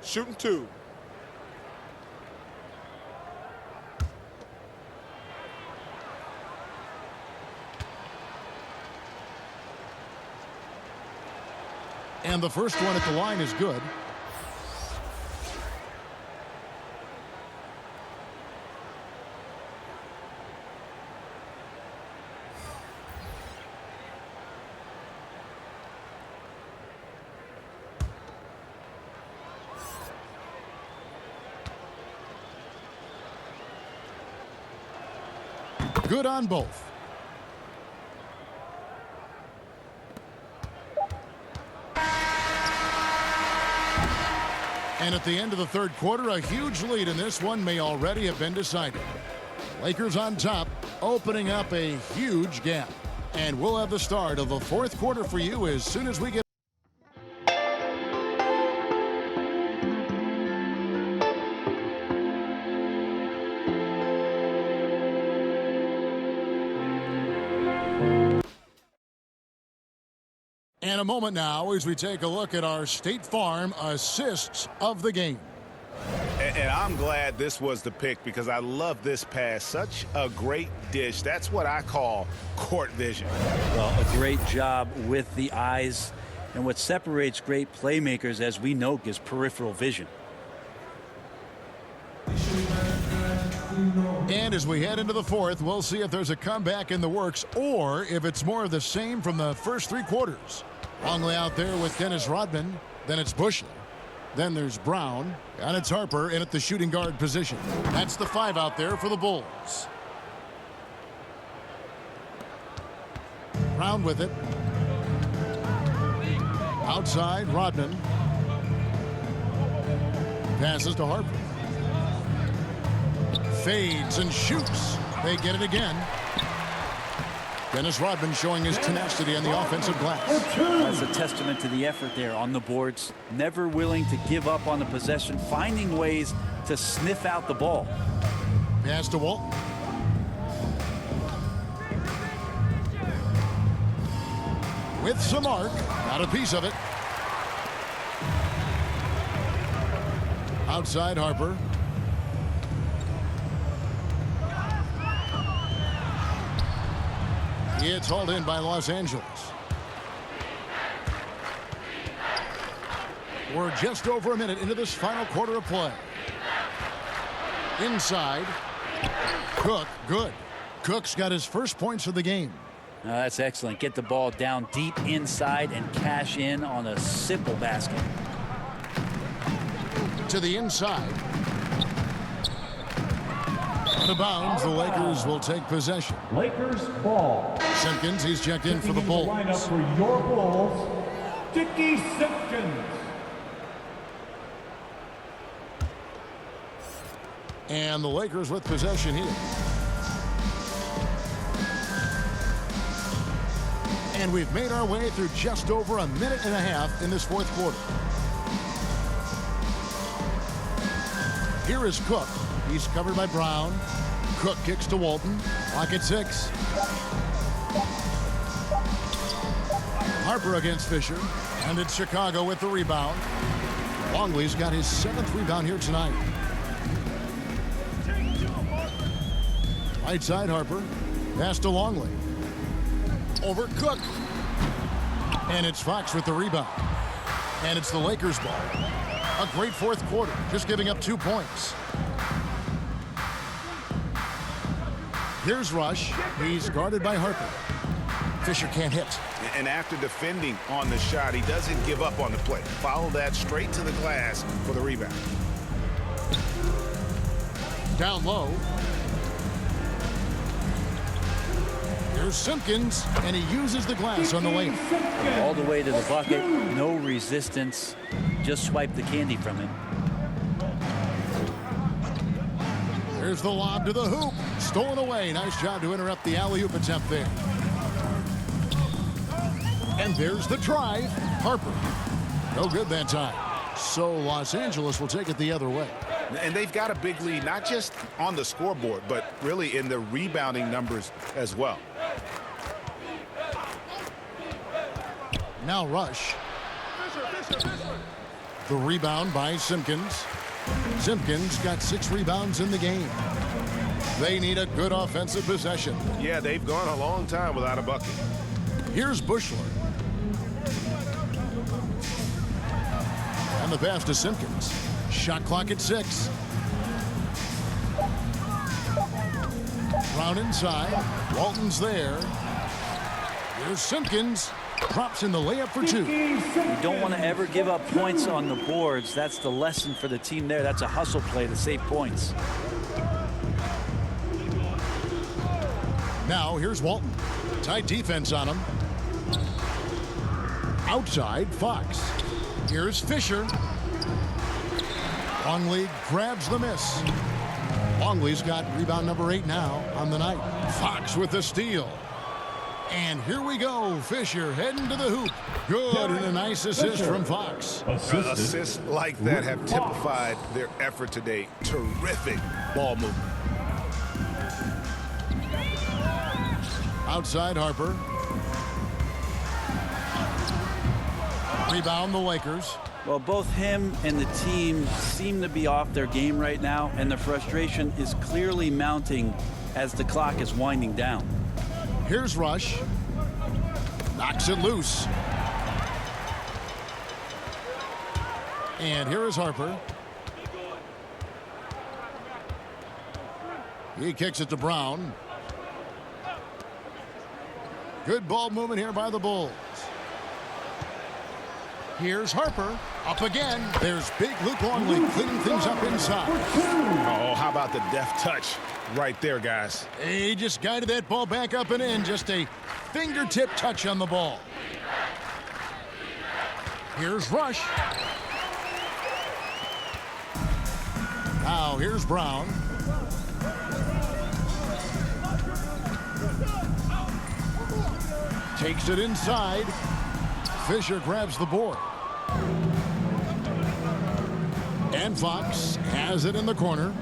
Speaker 5: Shooting 2.
Speaker 1: And the first one at the line is good. Good on both. And at the end of the third quarter, a huge lead in this one may already have been decided. Lakers on top, opening up a huge gap. And we'll have the start of the 4th quarter for you as soon as we get. And a moment now as we take a look at our State Farm assists of the game.
Speaker 3: And I'm glad this was the pick because I love this pass. Such a great dish. That's what I call court vision.
Speaker 2: Well, a great job with the eyes. And what separates great playmakers, as we know, is peripheral vision.
Speaker 1: And as we head into the 4th, we'll see if there's a comeback in the works or if it's more of the same from the first 3 quarters. Longley out there with Dennis Rodman. Then it's Bushler. Then there's Brown, and it's Harper in at the shooting guard position. That's the 5 out there for the Bulls. Brown with it. Outside, Rodman. Passes to Harper. Fades and shoots. They get it again. Dennis Rodman showing his tenacity on the offensive glass.
Speaker 2: That's a testament to the effort there on the boards. Never willing to give up on the possession, finding ways to sniff out the ball.
Speaker 1: Pass to Walton. With some arc, got a piece of it. Outside Harper. It's hauled in by Los Angeles. We're just over a minute into this final quarter of play. Inside. Cook, good. Cook's got his first points of the game.
Speaker 2: That's excellent. Get the ball down deep inside and cash in on a simple basket.
Speaker 1: To the inside. Out of bounds, the Lakers will take possession.
Speaker 4: Lakers ball.
Speaker 1: Simpkins, he's checked in for the Bulls.
Speaker 4: Lineup for your Bulls, Dickie Simpkins.
Speaker 1: And the Lakers with possession here. And we've made our way through just over a minute and a half in this fourth quarter. Here is Cook. He's covered by Brown. Cook kicks to Walton. Clock at 6. Harper against Fisher. And it's Chicago with the rebound. Longley's got his 7th rebound here tonight. Right side Harper. Pass to Longley. Over Cook. And it's Fox with the rebound. And it's the Lakers ball. A great fourth quarter, just giving up 2 points. Here's Rush. He's guarded by Harper. Fisher can't hit.
Speaker 3: And after defending on the shot, he doesn't give up on the play. Follow that straight to the glass for the rebound.
Speaker 1: Down low. Here's Simpkins, and he uses the glass on the layup.
Speaker 2: All the way to the bucket, no resistance. Just swipe the candy from him.
Speaker 1: There's the lob to the hoop. Stolen away. Nice job to interrupt the alley-oop attempt there. And there's the drive. Harper. No good that time. So Los Angeles will take it the other way.
Speaker 3: And they've got a big lead, not just on the scoreboard, but really in the rebounding numbers as well.
Speaker 1: Now Rush. The rebound by Simpkins. Simpkins got 6 rebounds in the game. They need a good offensive possession.
Speaker 3: Yeah, they've gone a long time without a bucket.
Speaker 1: Here's Bushler. And the pass to Simpkins. Shot clock at 6. Brown inside. Walton's there. Here's Simpkins. Drops in the layup for 2.
Speaker 2: You don't want to ever give up points on the boards. That's the lesson for the team there. That's a hustle play to save points.
Speaker 1: Now here's Walton. Tight defense on him. Outside, Fox. Here's Fisher. Longley grabs the miss. Longley's got rebound number 8 now on the night. Fox with the steal. And here we go. Fisher heading to the hoop. Good, and a nice assist from Fox.
Speaker 3: Assists like that have typified their effort today. Terrific ball movement.
Speaker 1: Outside Harper. Rebound the Lakers.
Speaker 2: Well, both him and the team seem to be off their game right now, and the frustration is clearly mounting as the clock is winding down.
Speaker 1: Here's Rush. Knocks it loose. And here is Harper. He kicks it to Brown. Good ball movement here by the Bulls. Here's Harper. Up again. There's big Luke Longley cleaning things up inside.
Speaker 3: Oh, how about the deft touch right there, guys?
Speaker 1: He just guided that ball back up and in. Just a fingertip touch on the ball. Here's Rush. Now here's Brown. Takes it inside. Fisher grabs the board. And Fox has it in the corner.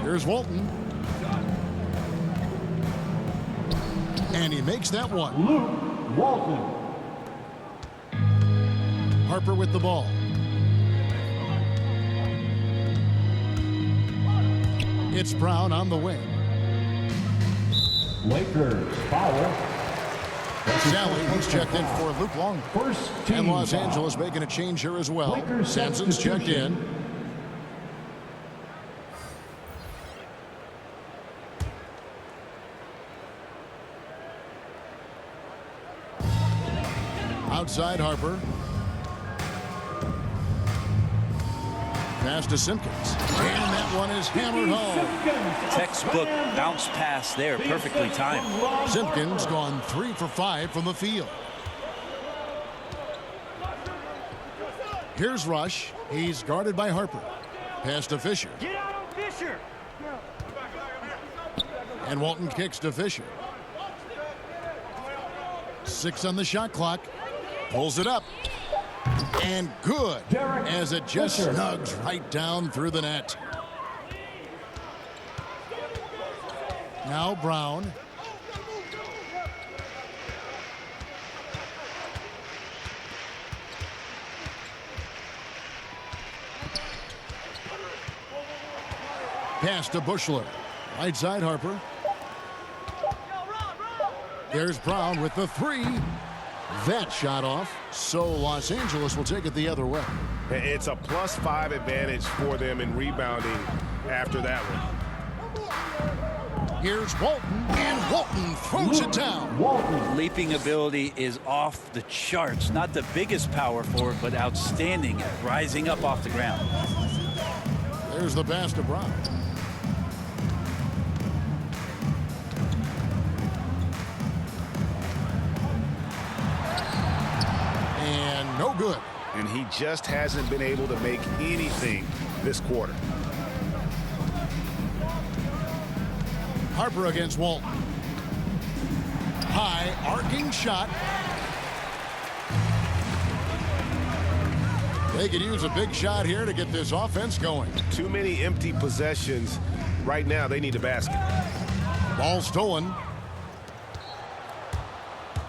Speaker 1: Here's Walton. And he makes that one.
Speaker 4: Luke Walton.
Speaker 1: Harper with the ball. It's Brown on the wing.
Speaker 4: Lakers foul.
Speaker 1: Sally, who's checked in for Luke Long.
Speaker 4: First team
Speaker 1: And Los
Speaker 4: foul.
Speaker 1: Angeles making a change here as well.
Speaker 4: Lakers
Speaker 1: Sampson's checked in. Outside Harper. Pass to Simpkins. And that one is hammered home.
Speaker 2: Textbook bounce pass there, perfectly timed.
Speaker 1: Simpkins gone 3 for 5 from the field. Here's Rush. He's guarded by Harper. Pass to Fisher.
Speaker 10: Get out on Fisher.
Speaker 1: And Walton kicks to Fisher. 6 on the shot clock. Pulls it up. And good, as it just snugs right down through the net. Now Brown. Pass to Bushler. Right side Harper. There's Brown with the 3. That shot off, so Los Angeles will take it the other way.
Speaker 3: It's a +5 advantage for them in rebounding after that one.
Speaker 1: Here's Walton, and Walton throws it down.
Speaker 2: Leaping ability is off the charts. Not the biggest power forward, but outstanding at rising up off the ground.
Speaker 1: There's the pass to Brown. And no good.
Speaker 3: And he just hasn't been able to make anything this quarter.
Speaker 1: Harper against Walton. High arcing shot. They could use a big shot here to get this offense going.
Speaker 3: Too many empty possessions. Right now, they need a basket.
Speaker 1: Ball stolen.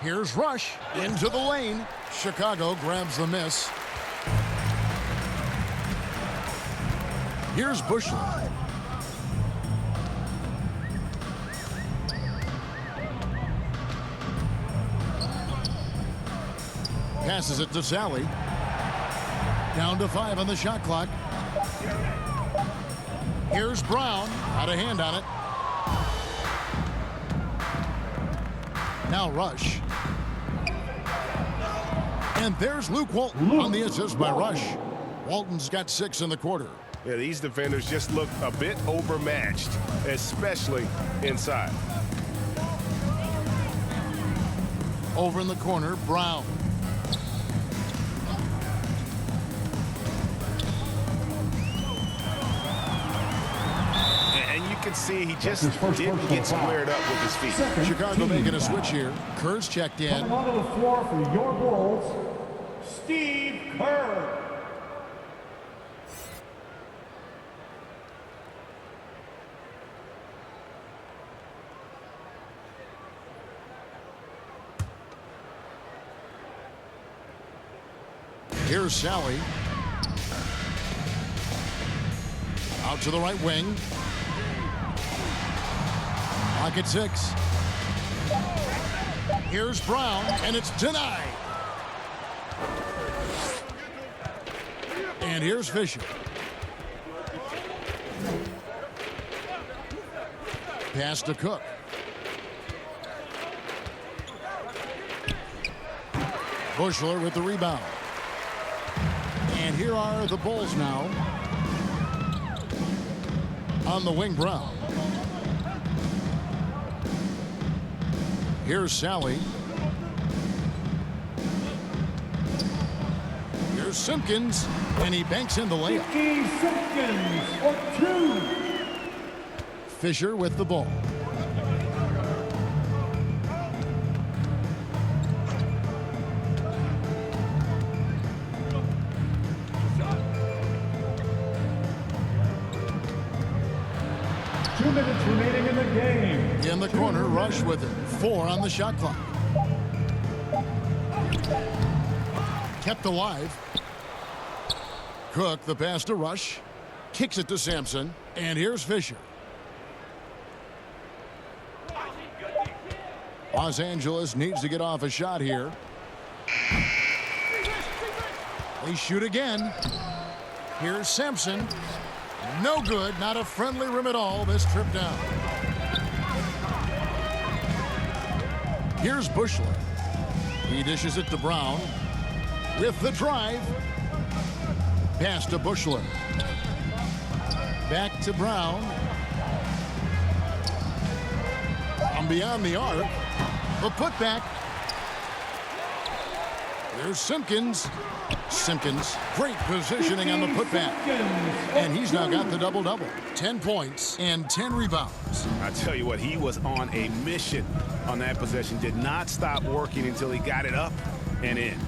Speaker 1: Here's Rush into the lane. Chicago grabs the miss. Here's Bushler. Passes it to Sally. Down to 5 on the shot clock. Here's Brown. Had a hand on it. Now Rush. And there's Luke Walton on the assist by Rush. Walton's got 6 in the quarter.
Speaker 3: Yeah, these defenders just look a bit overmatched, especially inside.
Speaker 1: Over in the corner, Brown.
Speaker 3: And you can see he just didn't get squared up with his feet.
Speaker 1: Chicago making a switch here. Kerr's checked in.
Speaker 4: Coming onto the floor for your Bulls, Steve Kerr.
Speaker 1: Here's Sally. Out to the right wing. Pocket 6. Here's Brown, and it's denied. And here's Fisher. Pass to Cook. Bushler with the rebound. And here are the Bulls now. On the wing, Brown. Here's Sally. Here's Simpkins, and he banks in the layup.
Speaker 4: Simpkins for 2.
Speaker 1: Fisher with the ball.
Speaker 4: Minutes remaining in the game.
Speaker 1: In the corner, Rush with it. 4 on the shot clock. Kept alive. Cook, the pass to Rush. Kicks it to Sampson. And here's Fisher. Los Angeles needs to get off a shot here. They shoot again. Here's Sampson. No good. Not a friendly rim at all this trip down. Here's Bushler. He dishes it to Brown. With the drive. Pass to Bushler. Back to Brown. From beyond the arc. The putback. There's Simpkins. Simpkins, great positioning on the putback. And he's now got the double-double. 10 points and 10 rebounds.
Speaker 3: I tell you what, he was on a mission on that possession. Did not stop working until he got it up and in.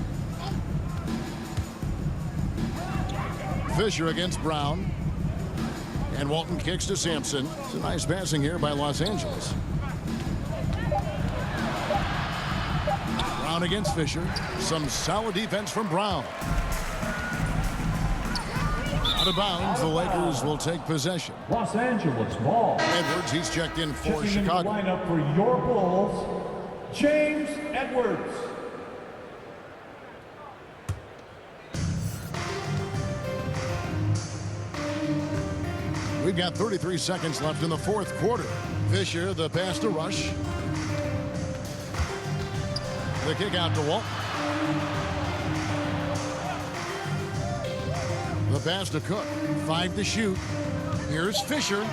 Speaker 1: Fisher against Brown. And Walton kicks to Sampson. It's a nice passing here by Los Angeles. Brown against Fisher. Some solid defense from Brown. Out of bounds, the Lakers will take possession.
Speaker 4: Los Angeles ball.
Speaker 1: Edwards, he's checked in for
Speaker 4: Checking
Speaker 1: Chicago.
Speaker 4: in the lineup for your Bulls, James Edwards.
Speaker 1: We've got 33 seconds left in the fourth quarter. Fisher, the pass to Rush. The kick out to Walt. The pass to Cook. 5 to shoot. Here's Fisher.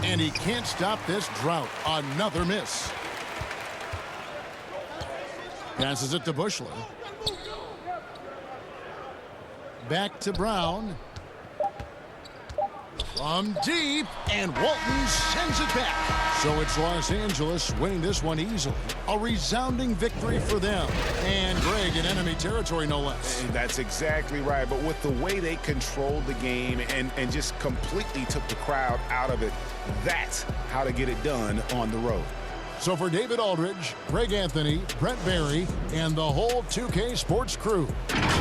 Speaker 1: And he can't stop this drought. Another miss. Passes it to Bushler. Back to Brown. From deep, and Walton sends it back. So it's Los Angeles winning this one easily. A resounding victory for them. And Greg in enemy territory, no less.
Speaker 3: That's exactly right. But with the way they controlled the game and just completely took the crowd out of it, that's how to get it done on the road.
Speaker 1: So for David Aldridge, Greg Anthony, Brent Barry, and the whole 2K Sports crew,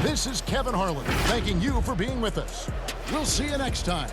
Speaker 1: this is Kevin Harlan thanking you for being with us. We'll see you next time